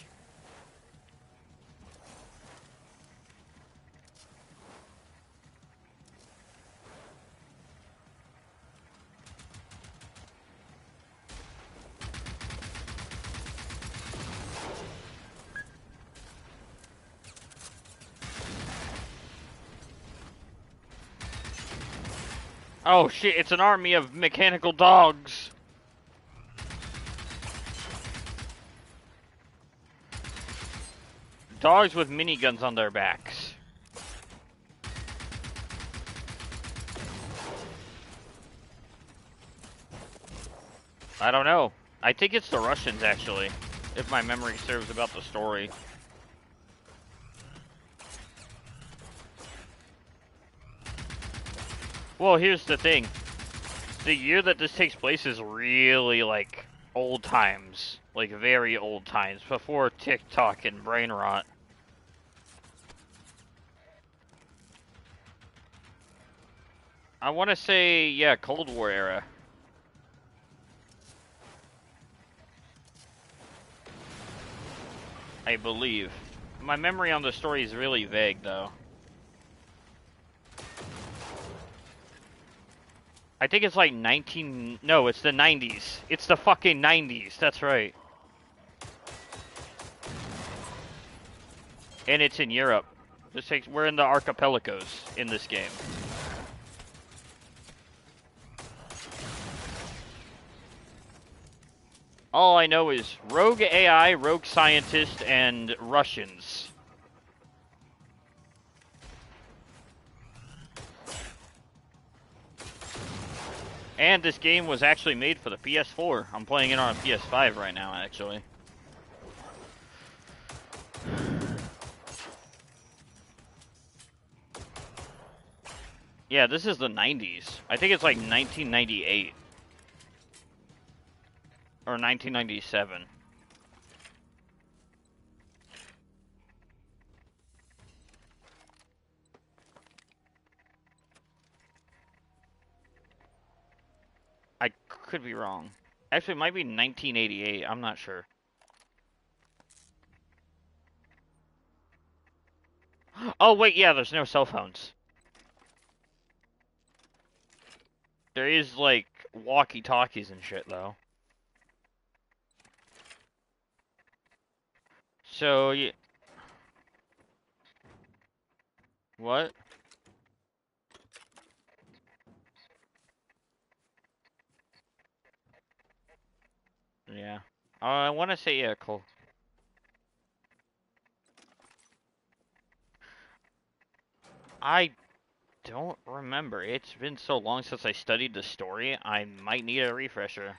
Speaker 1: Oh shit, it's an army of mechanical dogs. Dogs with miniguns on their backs. I don't know. I think it's the Russians, actually, if my memory serves about the story. Well, here's the thing. The year that this takes place is really, like, old times. Like, very old times. Before TikTok and brain rot. I want to say, yeah, Cold War era. I believe. My memory on the story is really vague, though. I think it's like 19... No, it's the 90s. It's the fucking 90s, that's right. And it's in Europe. We're in the archipelagos in this game. All I know is rogue AI, rogue scientist, and Russians. And this game was actually made for the PS4. I'm playing it on a PS5 right now, actually. Yeah, this is the 90s. I think it's like 1998. Or 1997. I could be wrong. Actually, it might be 1988. I'm not sure. Oh, wait, yeah, there's no cell phones. There is, like, walkie-talkies and shit, though. So, yeah. What? Yeah. I want to say, yeah, cool. I don't remember. It's been so long since I studied the story, I might need a refresher.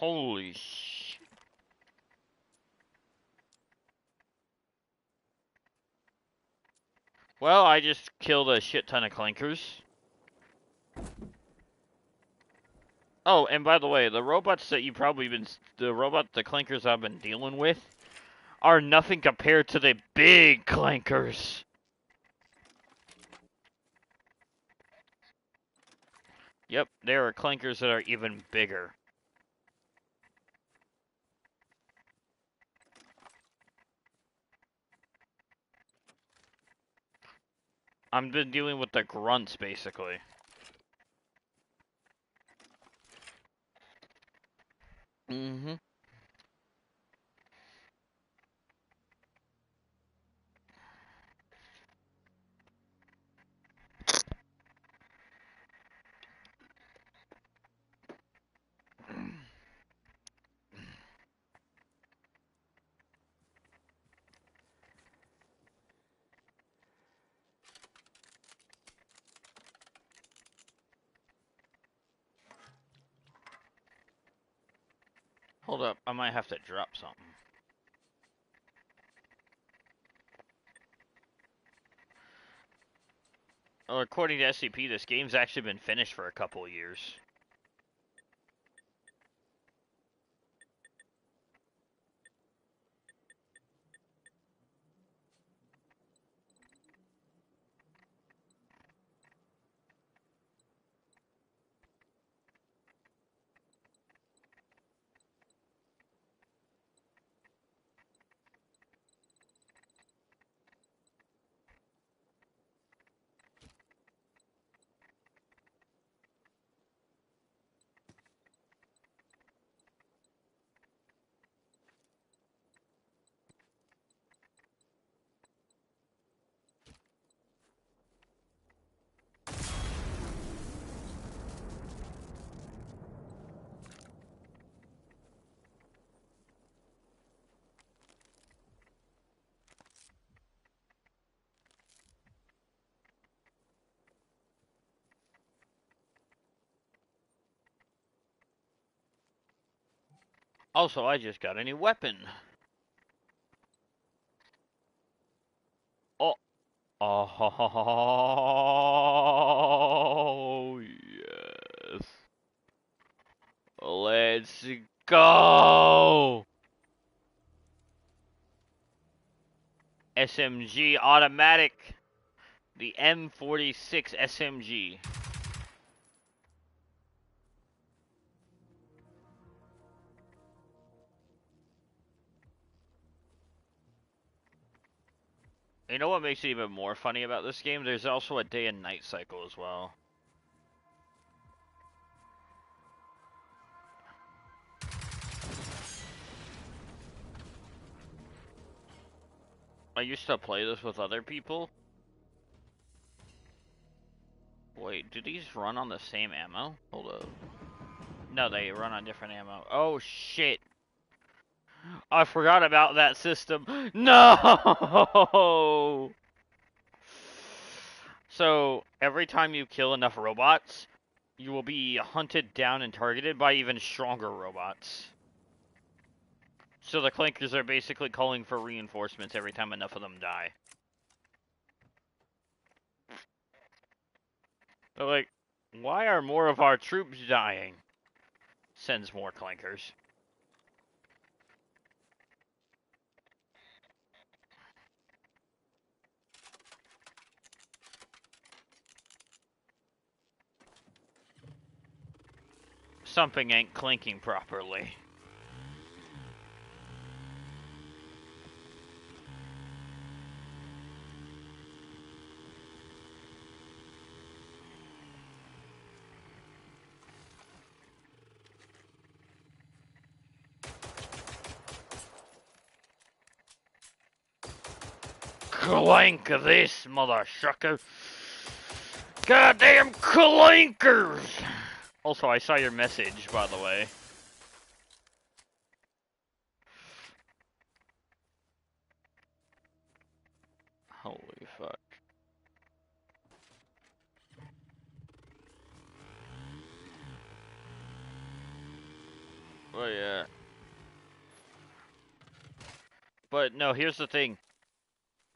Speaker 1: Holy sh... Well, I just killed a shit ton of clinkers. Oh, and by the way, the robots that you probably been... The clinkers I've been dealing with are nothing compared to the big clinkers. Yep, there are clinkers that are even bigger. I've been dealing with the grunts, basically. Mm-hmm. Hold up, I might have to drop something. Well, according to SCP, this game's actually been finished for a couple of years. Also, I just got a new weapon. Oh. Oh, yes. Let's go! SMG automatic. The M46 SMG. You know what makes it even more funny about this game? There's also a day and night cycle as well. I used to play this with other people. Wait, do these run on the same ammo? Hold up. No, they run on different ammo. Oh, shit. I forgot about that system. No! So, every time you kill enough robots, you will be hunted down and targeted by even stronger robots. So the clinkers are basically calling for reinforcements every time enough of them die. They're like, why are more of our troops dying? Sends more clinkers. Something ain't clinking properly. Clank this, mother sucker. Goddamn clankers! Also, I saw your message, by the way. Holy fuck. Oh yeah. But no, here's the thing.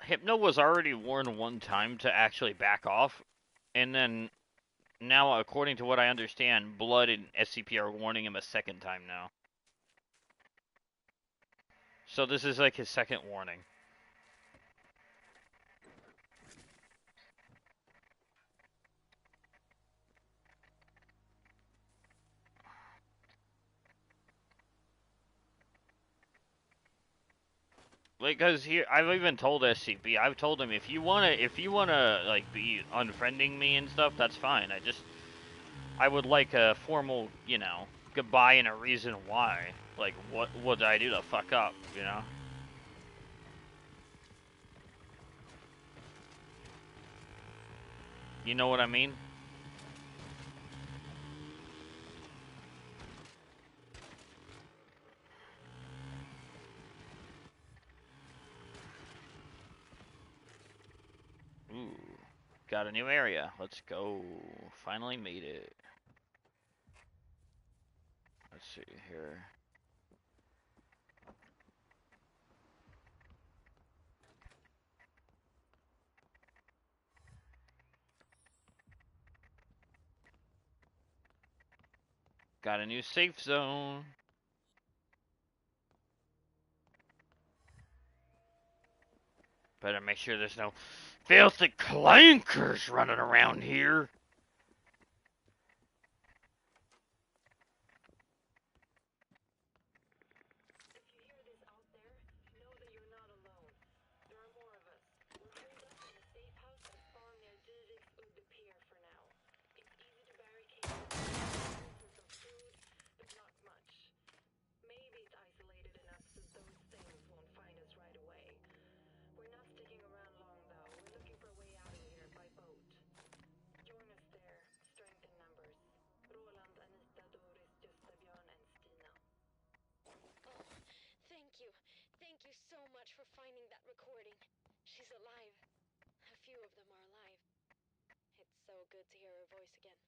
Speaker 1: Hypno was already warned one time to actually back off, and then now, according to what I understand, Blood and SCP are warning him a second time now. So this is like his second warning. Like, cause here, I've even told SCP, I've told him if you wanna like be unfriending me and stuff, that's fine. I would like a formal, you know, goodbye and a reason why. Like, what did I do to fuck up, you know? You know what I mean? Ooh, got a new area. Let's go. Finally made it. Let's see here. Got a new safe zone. Better make sure there's no filthy clankers running around here.
Speaker 3: If you hear this out there, know that you're not alone. There are more of us. We're holed up in a safe house that spawned near Didrik's Udde Pier for now. It's easy to barricade with tools and some food, but not much. Maybe it's isolated enough so those things won't find us right away. We're not sticking around long though. We're looking for a way out of here by boat. Join us there. Strength in numbers. Roland, Anita, Doris, Gösta, Björn, and Stina. Oh, thank you. Thank you so much for finding that recording. She's alive. A few of them are alive. It's so good to hear her voice again.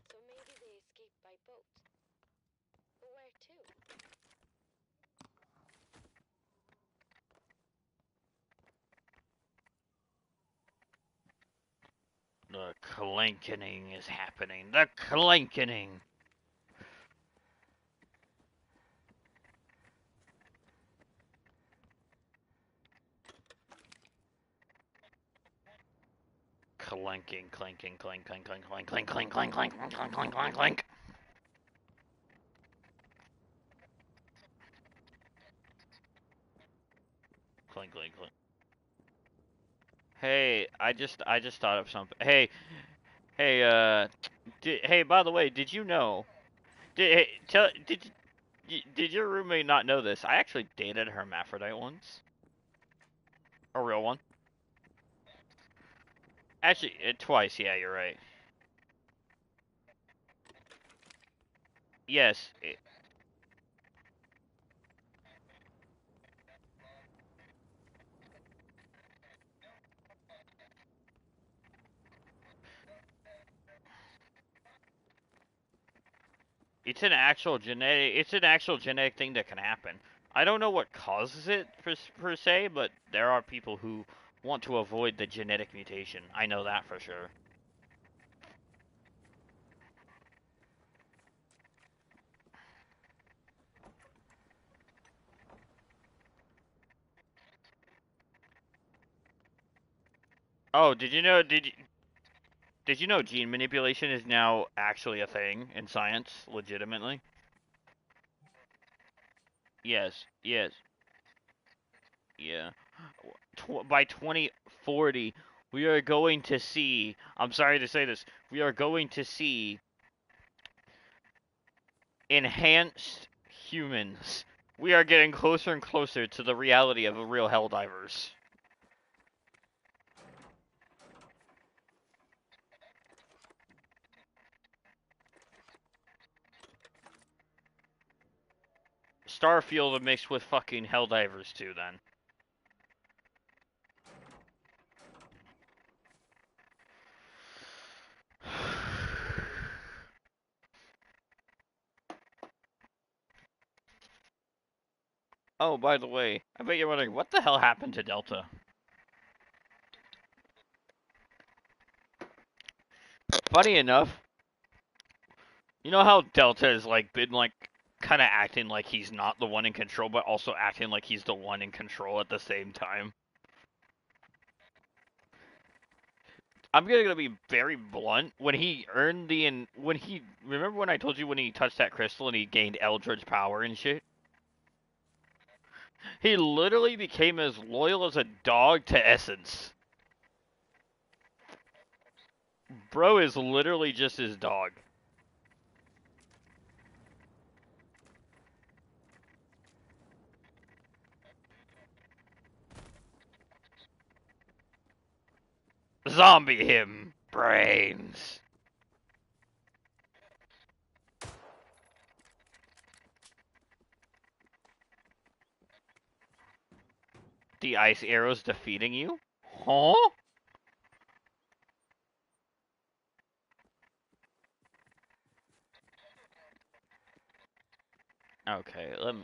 Speaker 3: So maybe they escaped by boat. But where to?
Speaker 1: The clankening is happening. The clankening. Clanking, clanking, clank, clank, clank, clank, clank, clank, clank, clank, clank, clank, clank, clank, clank. Clank, clank, clank. Hey, I just thought of something. Hey, by the way, did you know? Did your roommate not know this? I actually dated a hermaphrodite once. A real one. Actually, twice. Yeah, you're right. Yes, it's an actual genetic thing that can happen. I don't know what causes it per se, but there are people who want to avoid the genetic mutation. I know that for sure. Oh, did you know gene manipulation is now actually a thing in science, legitimately? Yes, yes, yeah. By 2040, we are going to see. I'm sorry to say this. We are going to see enhanced humans. We are getting closer and closer to the reality of real Helldivers. Starfield mixed with fucking Helldivers too, then. Oh, by the way, I bet you're wondering what the hell happened to Delta. Funny enough, you know how Delta has like been like kind of acting like he's not the one in control, but also acting like he's the one in control at the same time. I'm gonna be very blunt. When he earned the when he remember when I told you when he touched that crystal and he gained Eldritch power and shit. He literally became as loyal as a dog to Essence. Bro is literally just his dog. Zombie him, brains. The ice arrows defeating you? Huh? Okay, let me.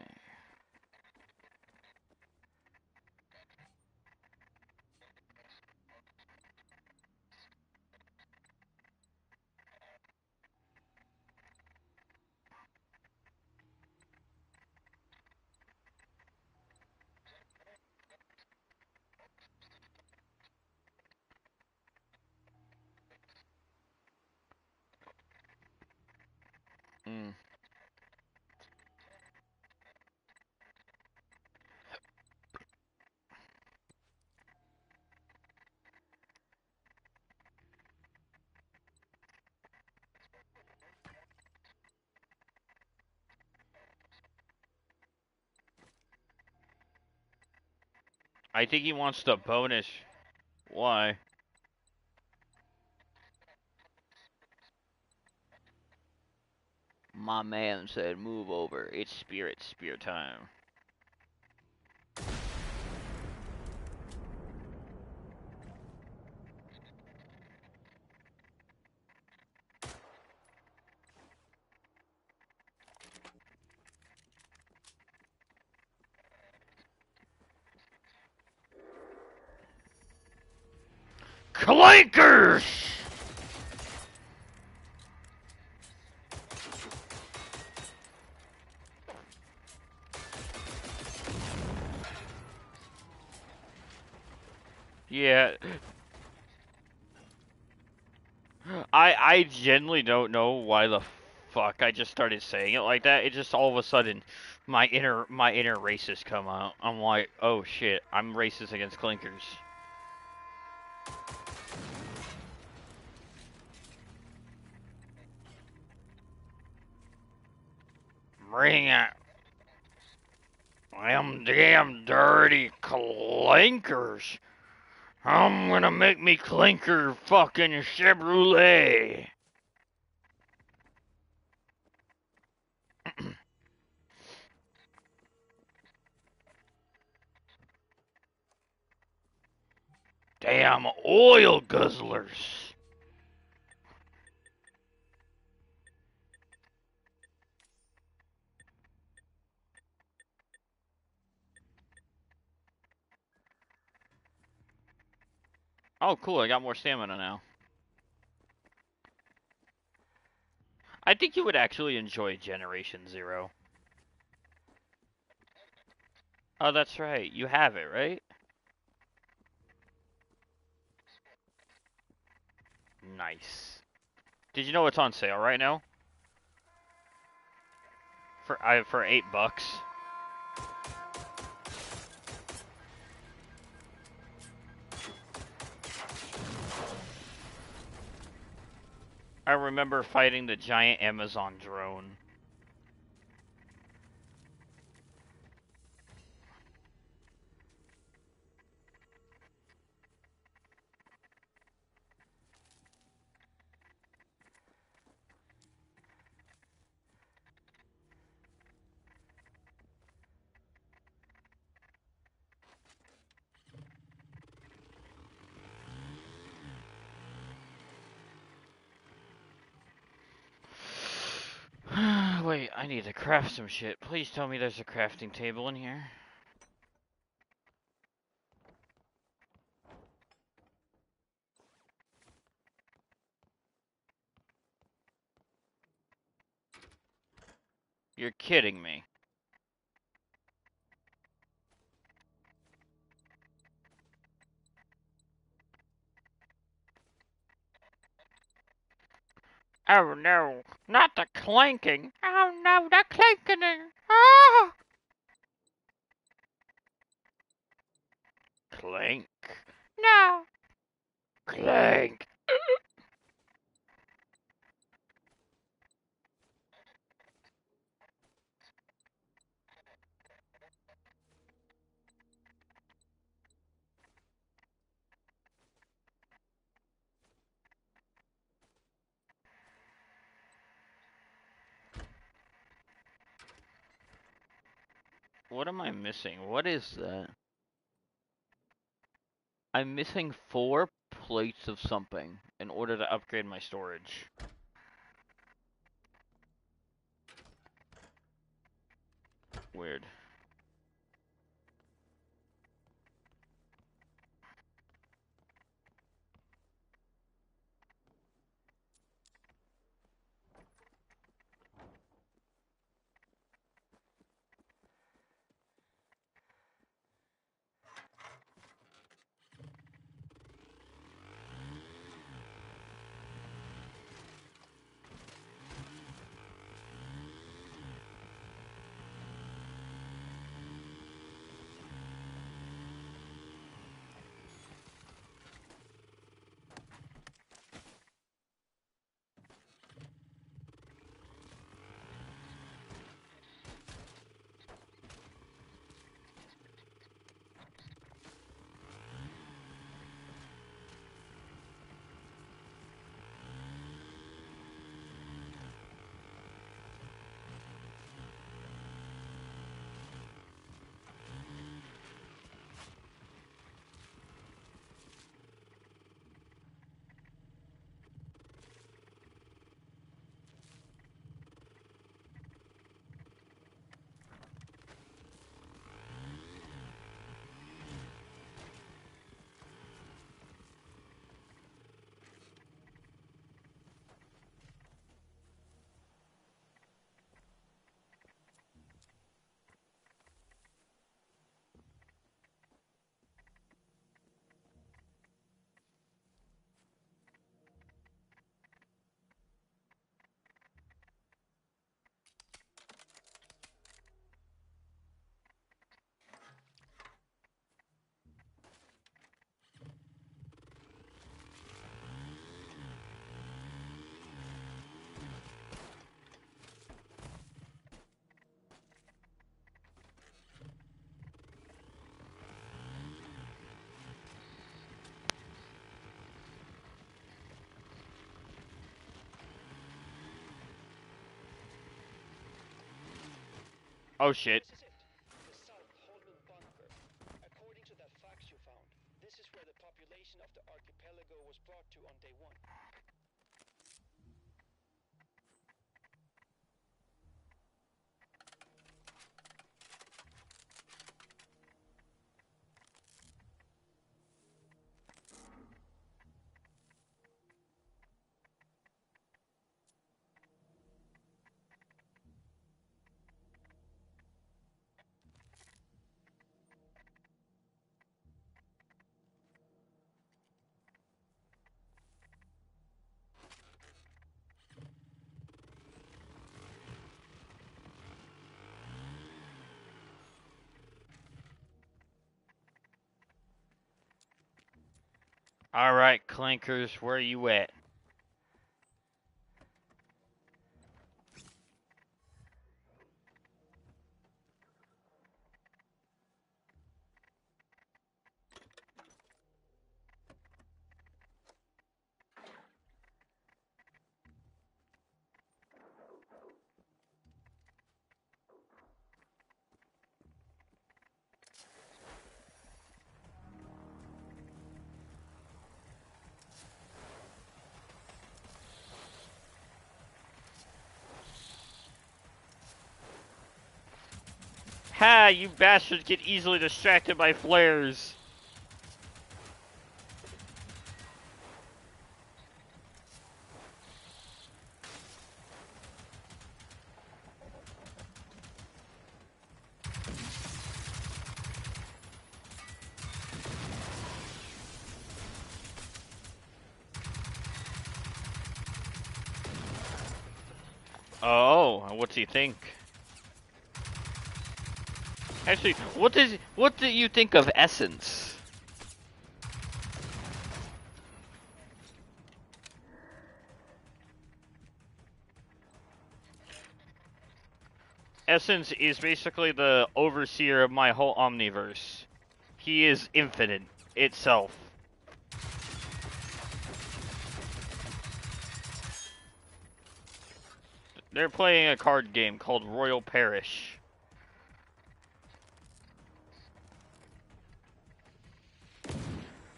Speaker 1: Mm. I think he wants the bonus. Why? My man said move over. It's spear time. Clankers! Yeah. I genuinely don't know why the fuck I just started saying it like that. It just all of a sudden my inner racist come out. I'm like, oh shit, I'm racist against clinkers. Bring it. Them damn dirty clinkers. I'm gonna make me clinker fucking Chevrolet. Damn oil guzzlers. Oh, cool, I got more stamina now. I think you would actually enjoy Generation Zero. Oh, that's right. You have it, right? Nice. Did you know it's on sale right now? For $8. I remember fighting the giant Amazon drone. Wait, I need to craft some shit. Please tell me there's a crafting table in here. You're kidding me. Oh no, not the clanking.
Speaker 5: Oh no, the clanking. Ah!
Speaker 1: Clank.
Speaker 5: No.
Speaker 1: Clank. What am I missing? What is that? I'm missing 4 plates of something in order to upgrade my storage. Weird. Oh shit.
Speaker 2: This is it. The South Holman Bunker. According to that fax you found, this is where the population of the archipelago was brought to on day 1.
Speaker 1: Alright, clankers, where you at? Ha! You bastards get easily distracted by flares. Oh, what's he think? Actually, what do you think of Essence? Essence is basically the overseer of my whole omniverse. He is infinite itself. They're playing a card game called Royal Parish.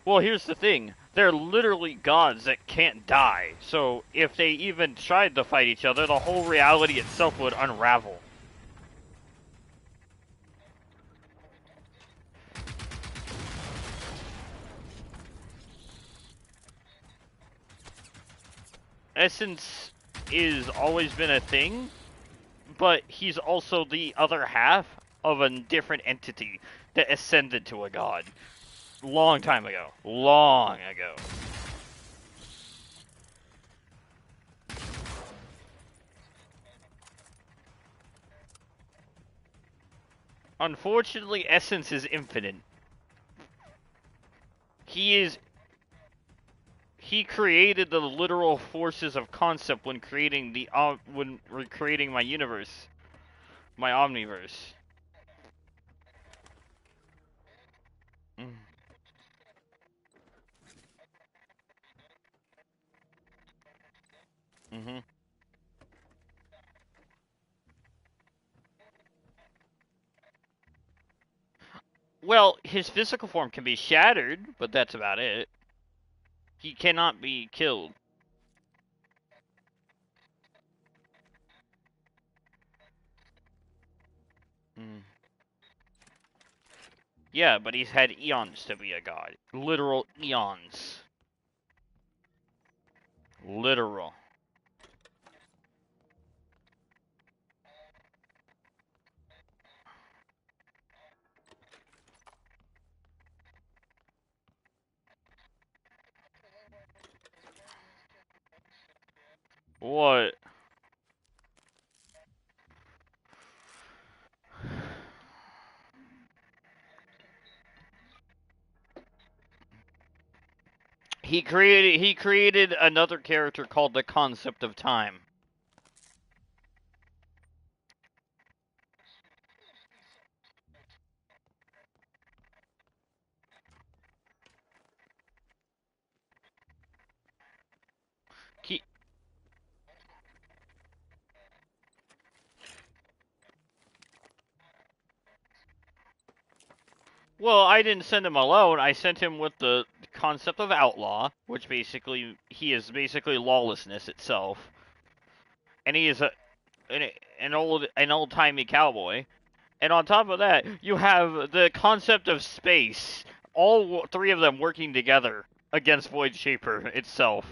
Speaker 1: Well, here's the thing. They're literally gods that can't die. So if they even tried to fight each other, the whole reality itself would unravel. Essence is always been a thing, but he's also the other half of a different entity that ascended to a god. Long time ago. Long ago. Unfortunately, Essence is infinite. He created the literal forces of concept when creating creating my universe, my omniverse. Mm. Mhm. Well, his physical form can be shattered, but that's about it. He cannot be killed. Mm. Yeah, but he's had eons to be a god. Literal eons. Literal. What? He created another character called the concept of time. He Well, I didn't send him alone. I sent him with the concept of outlaw, which basically he is basically lawlessness itself, and he is an old timey cowboy. And on top of that, you have the concept of space. All three of them working together against Void Shaper itself.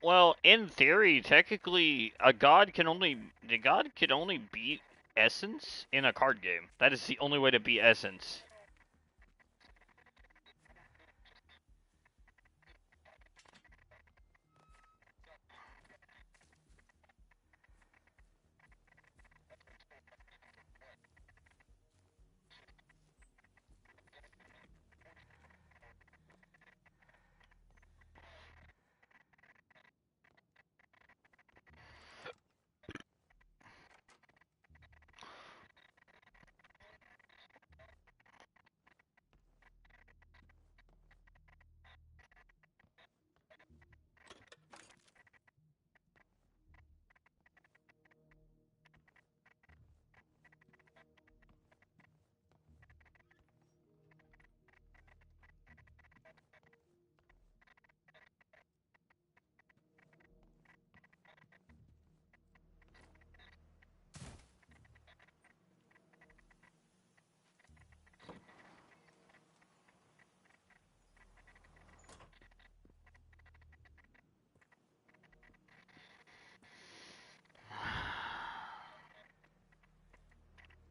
Speaker 1: Well, in theory, technically, the god can only beat Essence in a card game. That is the only way to beat Essence.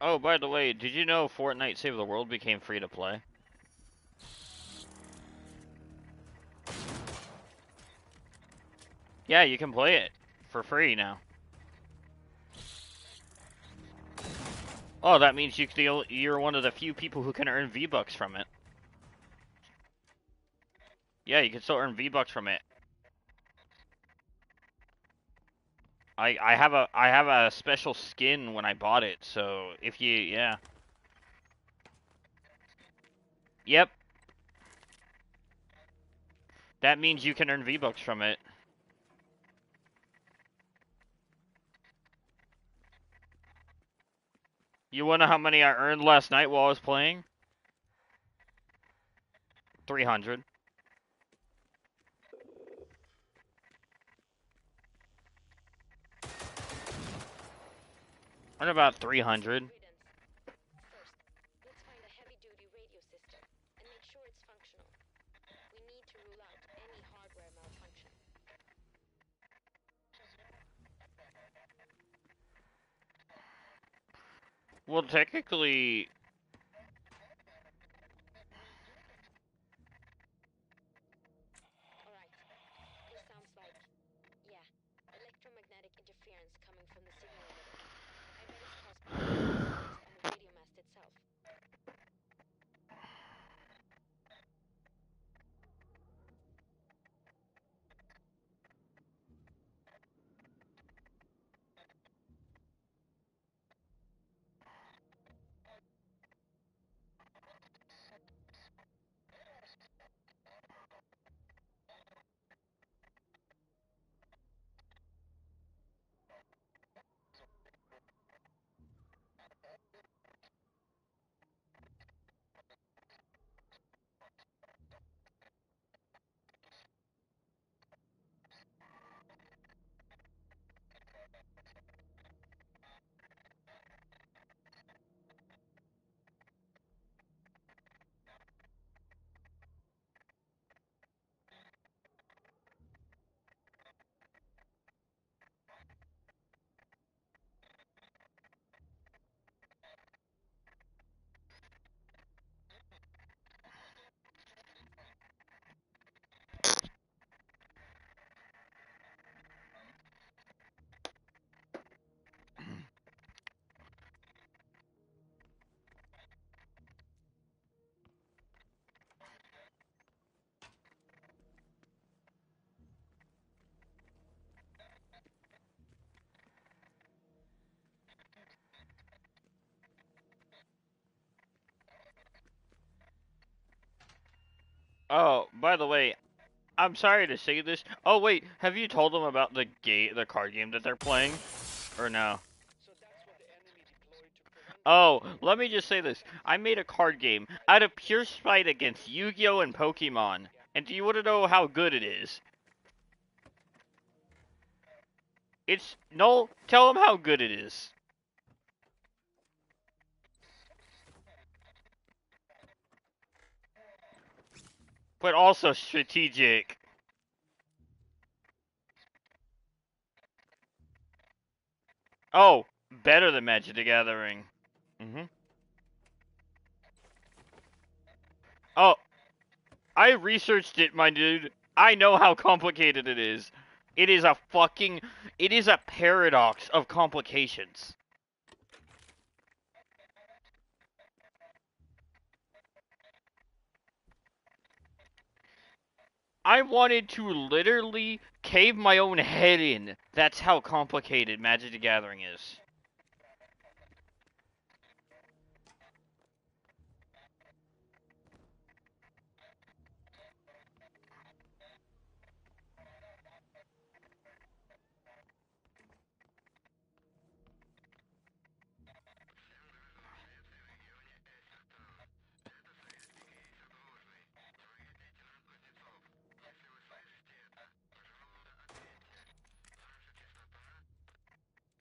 Speaker 1: Oh, by the way, did you know Fortnite Save the World became free to play? Yeah, you can play it for free now. Oh, that means you're one of the few people who can earn V-Bucks from it. Yeah, you can still earn V-Bucks from it. I have a special skin when I bought it, so if you yeah. Yep. That means you can earn V-Bucks from it. You wanna know how many I earned last night while I was playing? 300. Earned about 300.
Speaker 3: Riddance. First, let's find a heavy-duty radio system and make sure it's functional. We need to rule out any hardware malfunction.
Speaker 1: Well, technically,
Speaker 3: Alright, this sounds like, yeah, electromagnetic interference coming from the signal emitter. I bet it's caused by the source on the radio mast itself.
Speaker 1: oh, by the way, I'm sorry to say this. Oh wait, have you told them about the card game that they're playing, or no?
Speaker 2: So that's what the enemy deployed to prevent.
Speaker 1: Oh, let me just say this. I made a card game out of pure spite against Yu-Gi-Oh and Pokemon. And do you want to know how good it is? It's no. Tell them how good it is. But also strategic. Oh, better than Magic the Gathering. Oh, I researched it, my dude. I know how complicated it is. It is a fucking. It is a paradox of complications. I wanted to literally cave my own head in. That's how complicated Magic the Gathering is.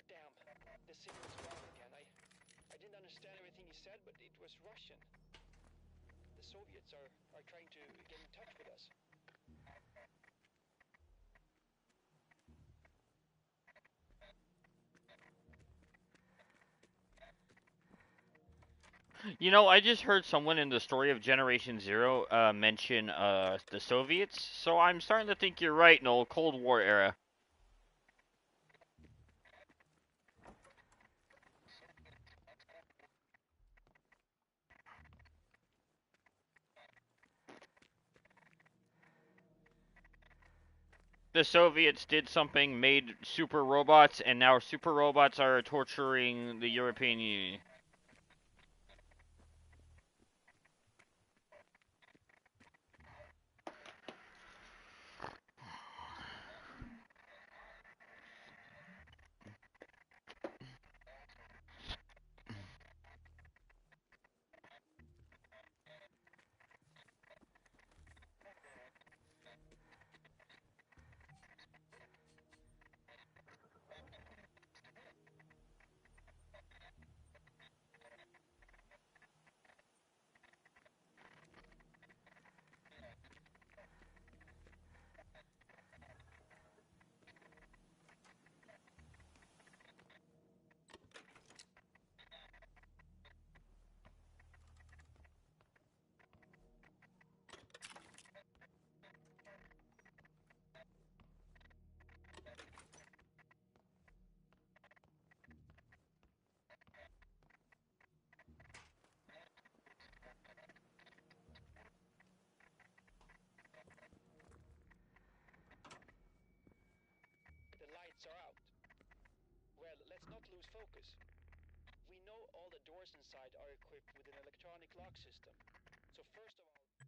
Speaker 2: Damn, the signal's gone again. I didn't understand everything he said, but it was Russian. The Soviets are trying to get in touch with us.
Speaker 1: You know, I just heard someone in the story of Generation Zero mention the Soviets, so I'm starting to think you're right, Noel. Cold War era. The Soviets did something, made super robots, and now super robots are torturing the European Union.
Speaker 2: The lights are out. Well, let's not lose focus. We know all the doors inside are equipped with an electronic lock system. So first of all, you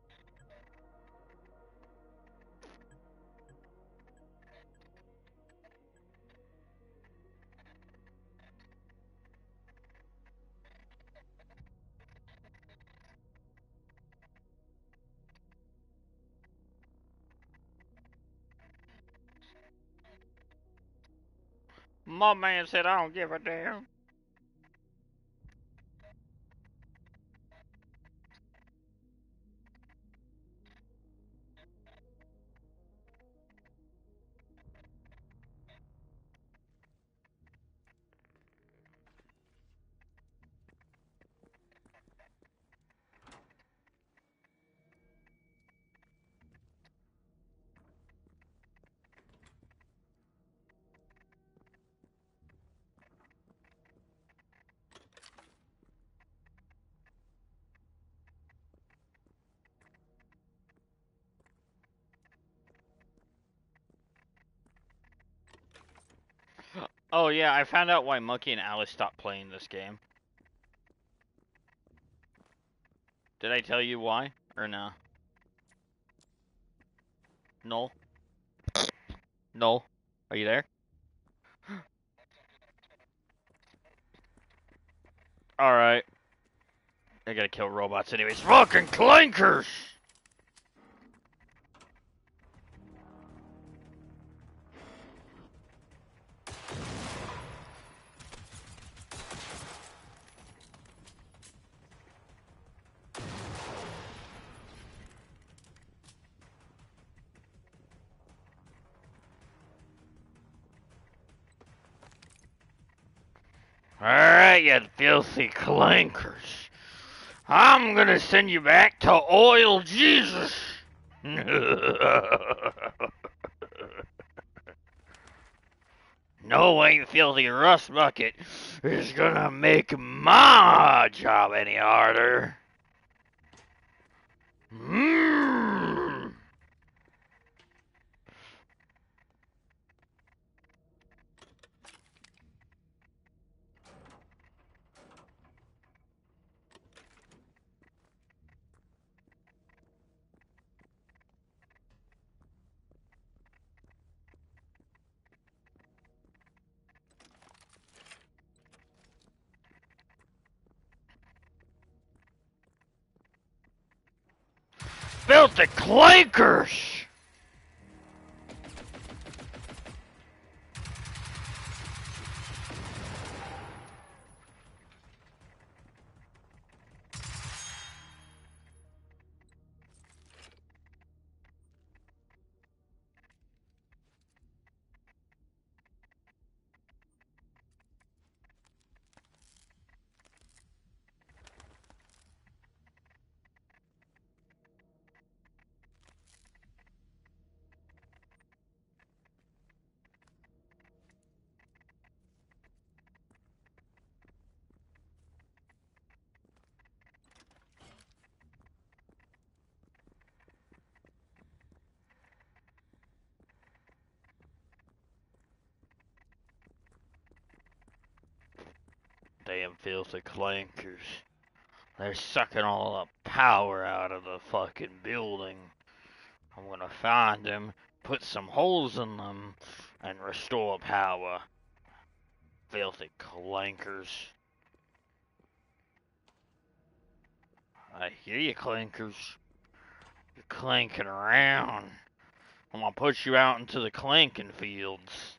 Speaker 2: should turn the power back on.
Speaker 1: My man said I don't give a damn. Oh yeah, I found out why Monkey and Alice stopped playing this game. Did I tell you why? Or no? No? No? Are you there? Alright. I gotta kill robots anyways. Fucking clankers! Alright, you filthy clankers. I'm gonna send you back to Oil Jesus. No way, filthy rust bucket is gonna make my job any harder. Mmm. Filthy clankers! damn filthy clankers. They're sucking all the power out of the fucking building. I'm gonna find them, put some holes in them, and restore power. Filthy clankers. I hear you, clankers. You're clanking around. I'm gonna put you out into the clanking fields.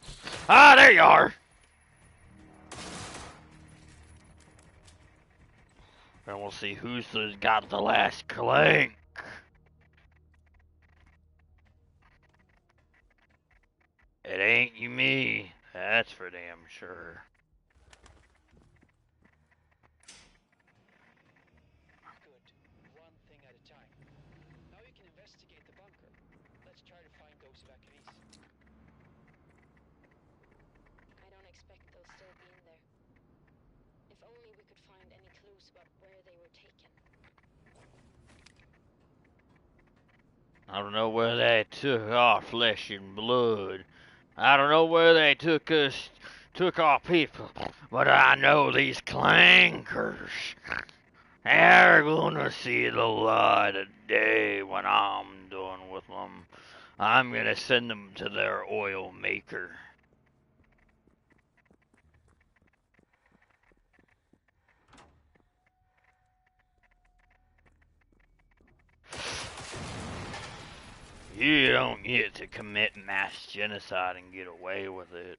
Speaker 1: Ah, there you are! And we'll see who's got the last clank. It ain't you me. That's for damn sure.
Speaker 2: Good. One thing at a time. Now you can investigate the bunker. Let's try to find those evacuees.
Speaker 3: I don't expect they'll still be in there. If only we could find any clues about where they were taken.
Speaker 1: I don't know where they took our flesh and blood. I don't know where they took our people. But I know these clankers. They're gonna see the light of day when I'm done with them. I'm gonna send them to their oil maker. You don't get to commit mass genocide and get away with it.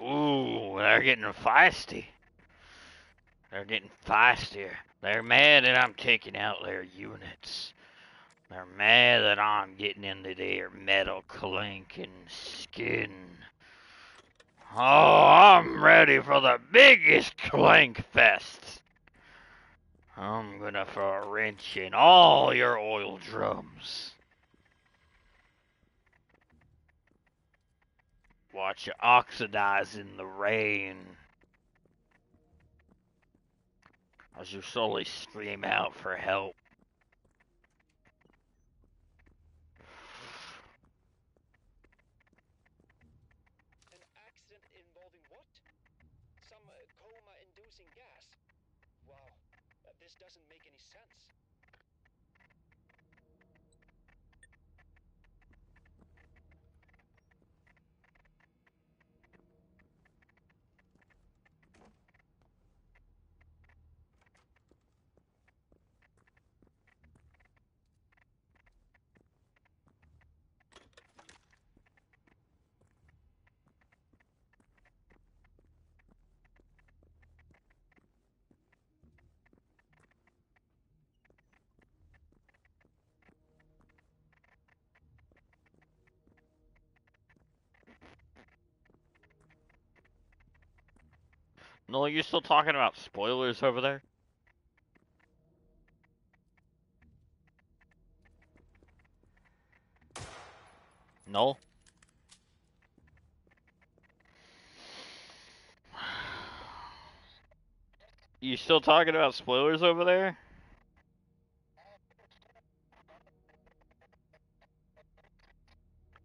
Speaker 1: Ooh, they're getting feisty. They're getting feistier. They're mad that I'm taking out their units. They're mad that I'm getting into their metal clinking skin. Oh, I'm ready for the biggest clank fest. I'm gonna throw a wrench in all your oil drums. Watch you oxidize in the rain. As you slowly scream out for help.
Speaker 2: An accident involving what? Some coma-inducing gas? Wow, this doesn't make any sense.
Speaker 1: No, you're still talking about spoilers over there? No? You still talking about spoilers over there?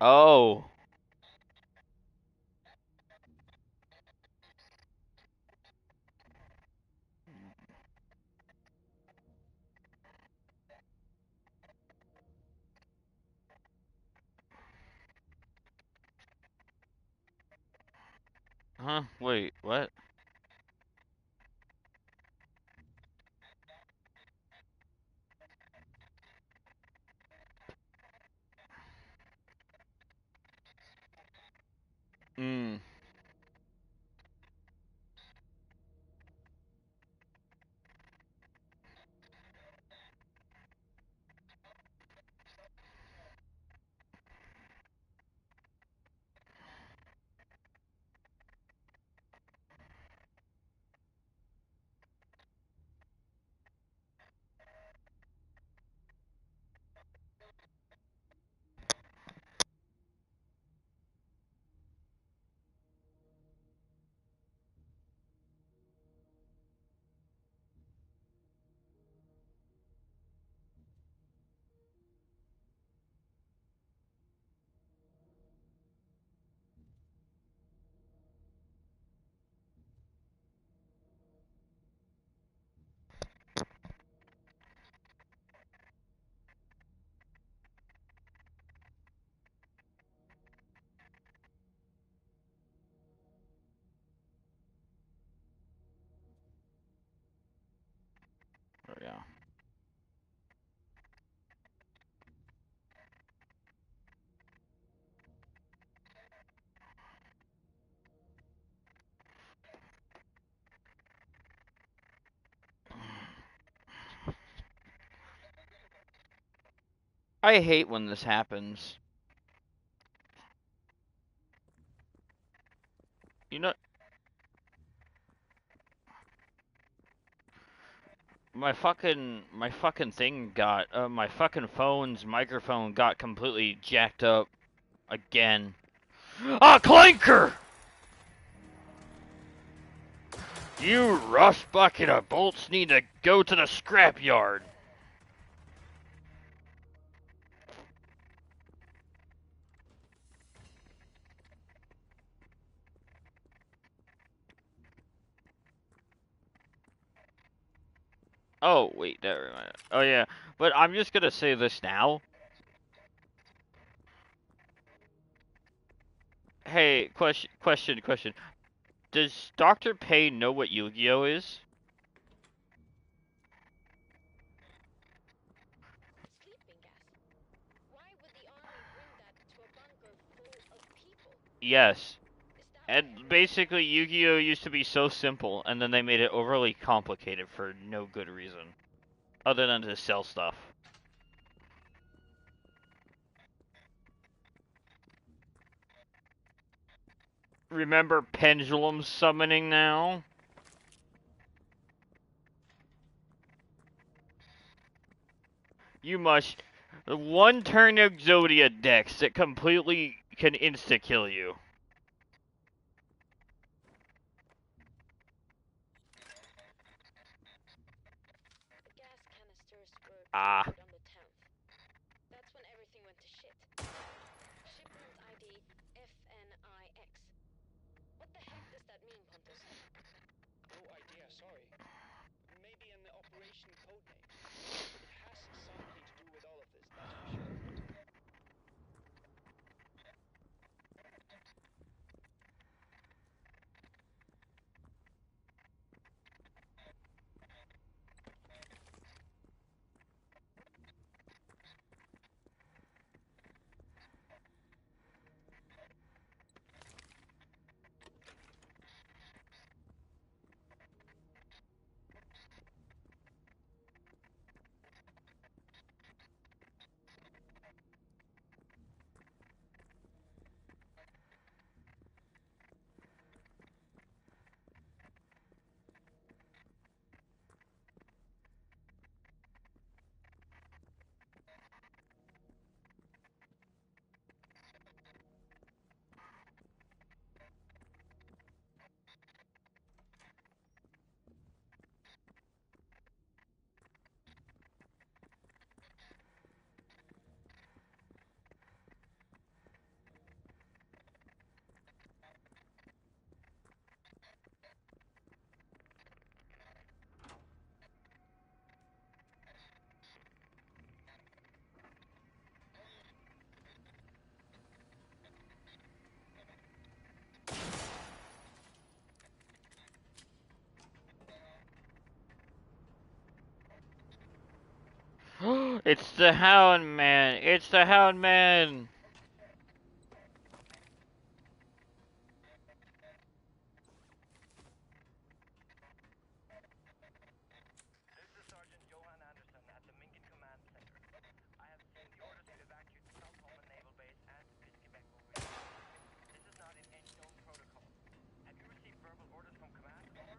Speaker 1: Oh. Huh? Wait, what? Hmm. I hate when this happens. You know, my fucking thing got my fucking phone's microphone got completely jacked up again. Ah, clanker! You rust bucket of bolts need to go to the scrapyard. Oh, wait, that reminded. Oh, yeah. But I'm just gonna say this now. Hey, question. Does Dr. Payne know what Yu-Gi-Oh is?
Speaker 3: Sleeping gas. Why would the army bring that to a bunker full of people?
Speaker 1: Yes.
Speaker 3: Is that why
Speaker 1: And
Speaker 3: everyone
Speaker 1: basically, Yu-Gi-Oh used to be so simple, and then they made it overly complicated for no good reason. Other than to sell stuff. Remember pendulum summoning now? You must. One turn Exodia decks that completely can insta-kill you.
Speaker 3: the gas canisters were
Speaker 1: Ah.
Speaker 3: delivered on the 10th? That's when everything went to shit. Shipment ID FNIX. What the heck does that mean, Pontus?
Speaker 2: No idea, sorry. Maybe an operation code name. It has something to do with all of this, that's for sure.
Speaker 1: It's the Hound Man! It's the Hound Man!
Speaker 4: This is Sergeant Johan Anderson at the Minkin Command Center. I have seen the orders to evacuate the South Holman Naval Base and Piskebeck over here. This is not in any known protocol. Have you received verbal orders from command? Over.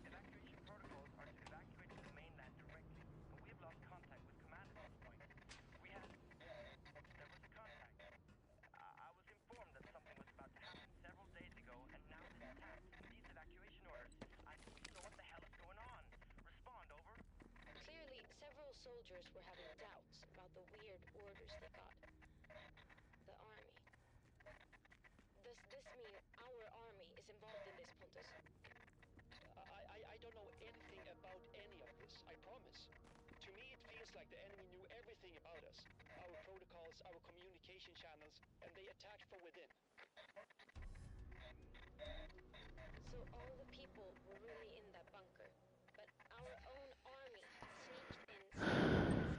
Speaker 4: Evacuation protocols are to evacuate to the mainland directly, and we have lost contact with command at this point. There was a contact. I was informed that something was about to happen several days ago, and now this attack. These evacuation orders. So what the hell is going on? Respond, over.
Speaker 3: Clearly, several soldiers were having doubts about the weird orders they got. The army. Does this mean our army is involved in this, Pontus?
Speaker 2: I don't know anything about any of this, I promise. To me, it feels like the enemy knew everything about us. Our protocols, our communication channels, and they attacked from within.
Speaker 3: So all the people were really in that bunker, but our own army sneaked in,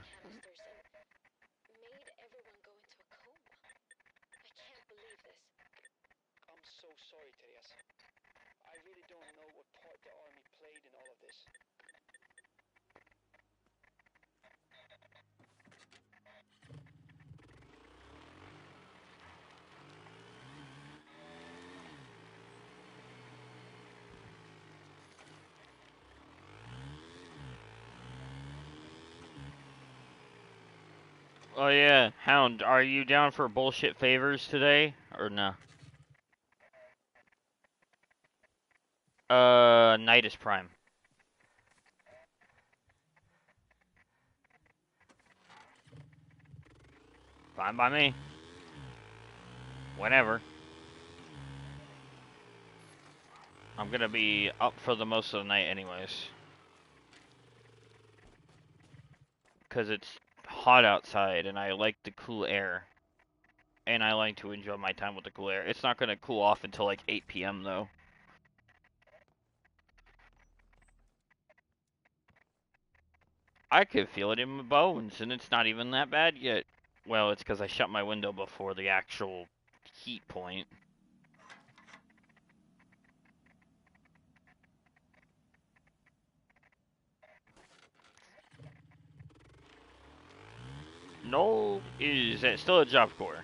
Speaker 3: stole the gas canisters, and made everyone go into a coma. I can't believe this.
Speaker 2: I'm so sorry, Therese. I really don't know what part the army played in all of this.
Speaker 1: Oh yeah, Hound, are you down for bullshit favors today or no? Night is prime. Fine by me. Whenever. I'm gonna be up for the most of the night anyways. Because it's hot outside and I like the cool air. And I like to enjoy my time with the cool air. It's not gonna cool off until like 8 p.m. though. I could feel it in my bones and it's not even that bad yet. Well, it's because I shut my window before the actual heat point. Noel is still at Job Corps.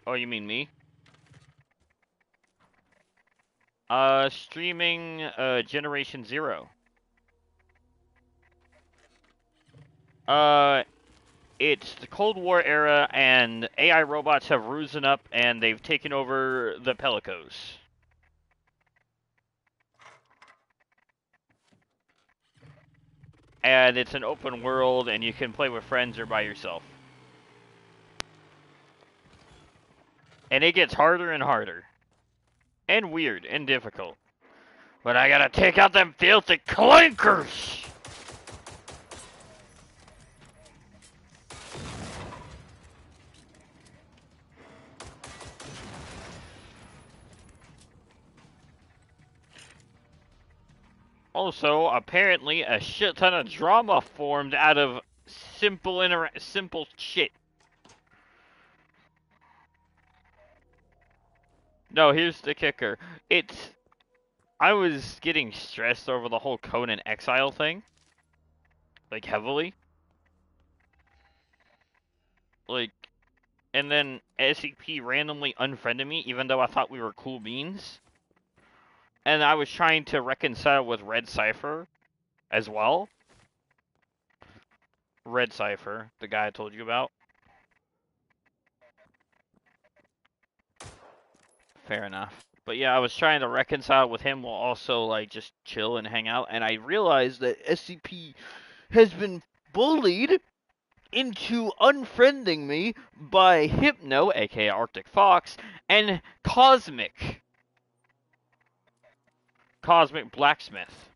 Speaker 1: Oh, you mean me? Streaming GenerationZero. It's the Cold War era, and AI robots have risen up, and they've taken over the Pelicos. And it's an open world, and you can play with friends or by yourself. And it gets harder and harder. And weird and difficult. But I gotta take out them filthy clankers! Also, apparently, a shit ton of drama formed out of simple shit. No, here's the kicker. I was getting stressed over the whole Conan Exile thing. Like, heavily. Like, and then SCP randomly unfriended me, even though I thought we were cool beans. And I was trying to reconcile with Red Cipher as well. Red Cipher, the guy I told you about. Fair enough. But yeah, I was trying to reconcile with him while also, like, just chill and hang out. And I realized that SCP has been bullied into unfriending me by Hypno, aka Arctic Fox, and Cosmic Blacksmith.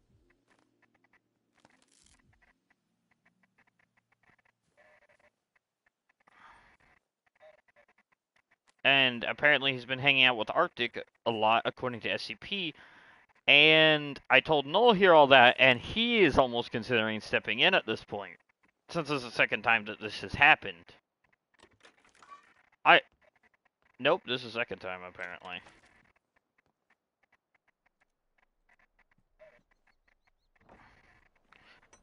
Speaker 1: And apparently he's been hanging out with Arctic a lot, according to SCP. And I told Noel here all that, and he is almost considering stepping in at this point, since this is the second time that this has happened. Nope, this is the second time, apparently.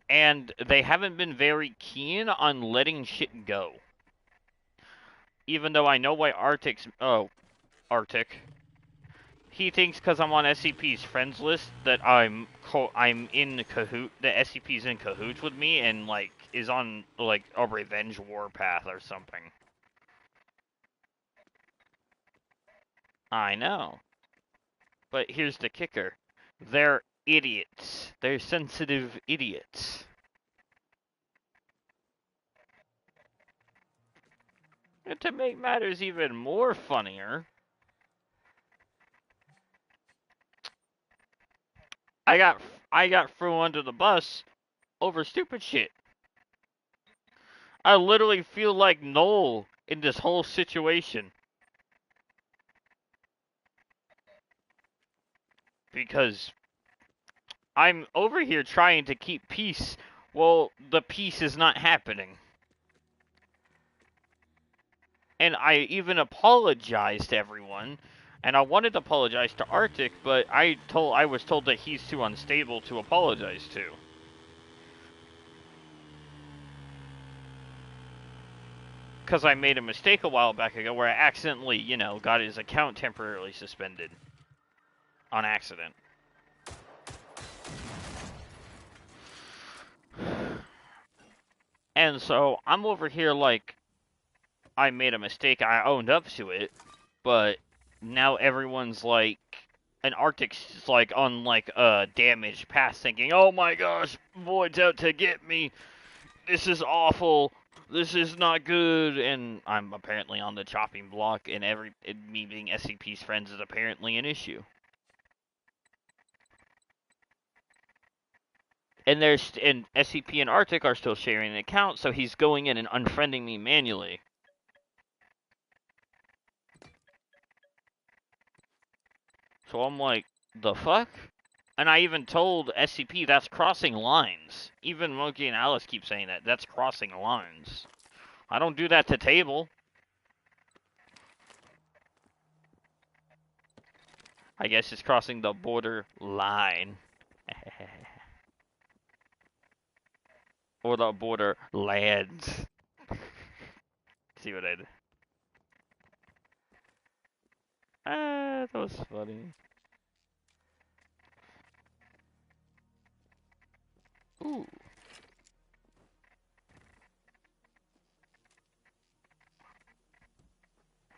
Speaker 1: And they haven't been very keen on letting shit go. Even though I know why Arctic. He thinks because I'm on SCP's friends list that I'm in cahoot. That SCP's in cahoots with me and like is on like a revenge war path or something. I know. But here's the kicker. They're idiots. They're sensitive idiots. And to make matters even more funnier, I got thrown under the bus over stupid shit. I literally feel like Noel in this whole situation. Because I'm over here trying to keep peace. Well, the peace is not happening. And I even apologized to everyone. And I wanted to apologize to Arctic, but I was told that he's too unstable to apologize to. Because I made a mistake a while back ago where I accidentally, got his account temporarily suspended. On accident. And so I'm over here like, I made a mistake, I owned up to it, but now everyone's like, an Arctic's like on like a damaged path thinking, oh my gosh, Void's out to get me, this is awful, this is not good, and I'm apparently on the chopping block, and me being SCP's friends is apparently an issue. And SCP and Arctic are still sharing an account, so he's going in and unfriending me manually. So I'm like, the fuck? And I even told SCP that's crossing lines. Even Monkey and Alice keep saying that. That's crossing lines. I don't do that to Table. I guess it's crossing the border line. Or the border lands. See what I did? Ah, that was funny. Ooh.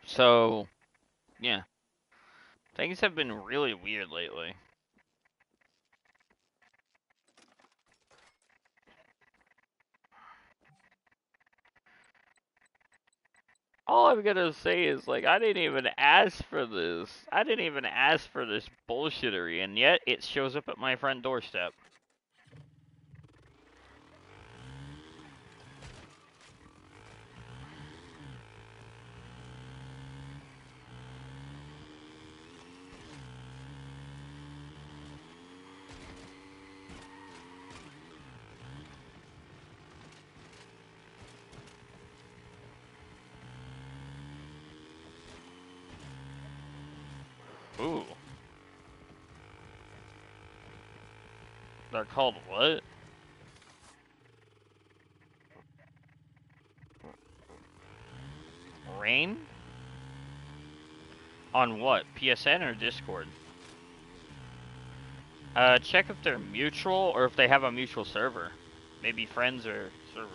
Speaker 1: So, yeah. Things have been really weird lately. All I'm gonna say is, like, I didn't even ask for this. I didn't even ask for this bullshittery, and yet it shows up at my front doorstep. Ooh. They're called what? Rain? On what? PSN or Discord? Check if they're mutual or if they have a mutual server. Maybe friends or server.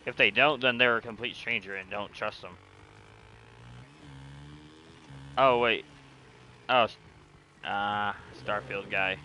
Speaker 1: If they don't, then they're a complete stranger and don't trust them. Oh, wait. Oh, Starfield guy.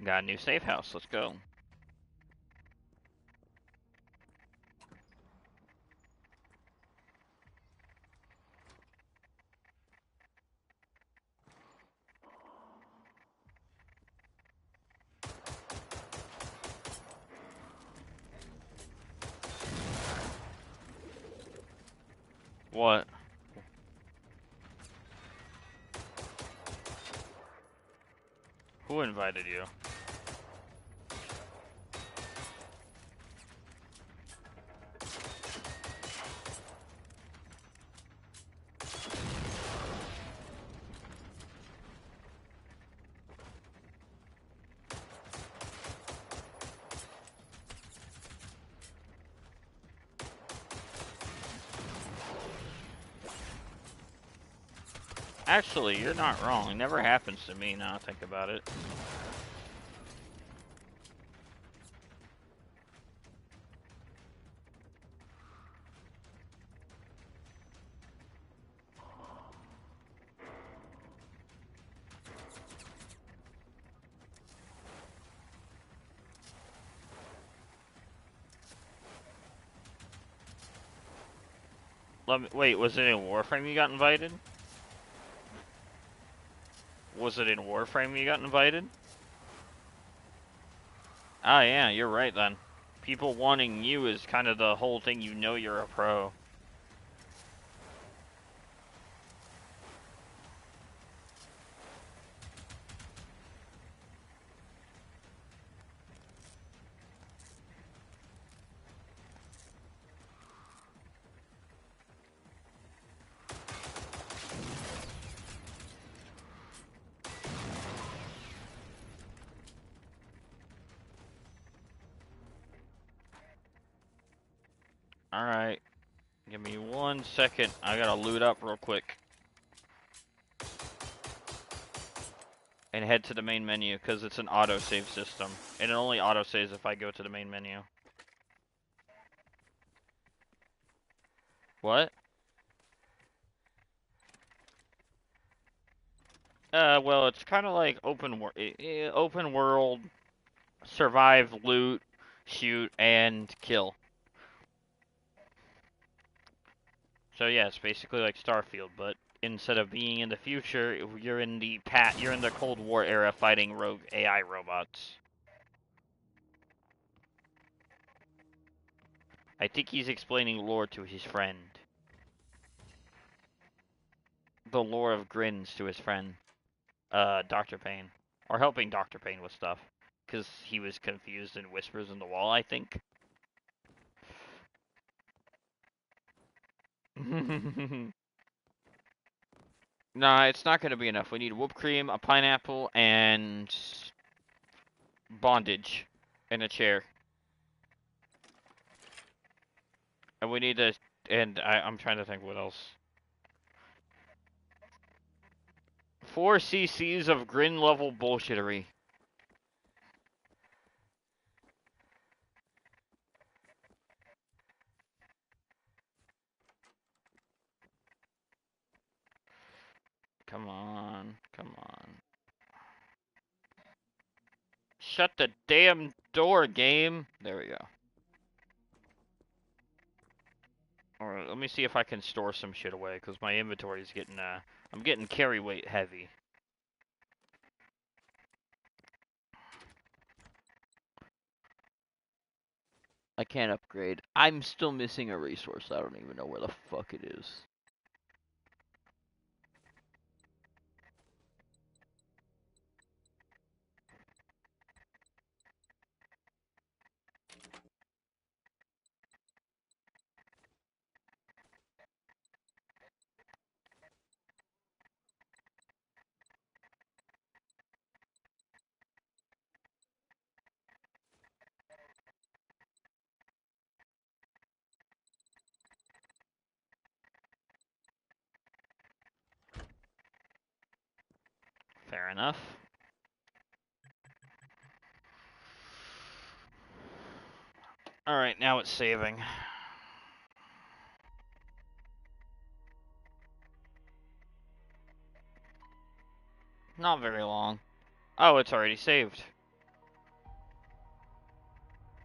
Speaker 1: Got a new safe house. Let's go. What? Who invited you? Actually, you're not wrong. It never happens to me now I think about it. Wait, was it in Warframe you got invited? Was it in Warframe you got invited? Ah, yeah, you're right then. People wanting you is kind of the whole thing. You know you're a pro. Alright. Give me 1 second. I gotta loot up real quick. And head to the main menu, because it's an autosave system. And it only autosaves if I go to the main menu. What? Well, it's kind of like open world, survive, loot, shoot, and kill. So yeah, it's basically like Starfield, but instead of being in the future, you're in the Cold War era fighting rogue AI robots. I think he's explaining lore to his friend. The lore of grins to his friend, Dr. Payne. Or helping Dr. Payne with stuff. Because he was confused and whispers in the wall, I think. Nah, it's not gonna be enough. We need whipped cream, a pineapple, and bondage. And a chair. And we need to... And I'm trying to think what else. 4 cc's of grin level bullshittery. Come on. Come on. Shut the damn door, game. There we go. Alright, let me see if I can store some shit away, because my inventory is getting, I'm getting carry weight heavy. I can't upgrade. I'm still missing a resource. I don't even know where the fuck it is. Fair enough. Alright, now it's saving. Not very long. Oh, it's already saved.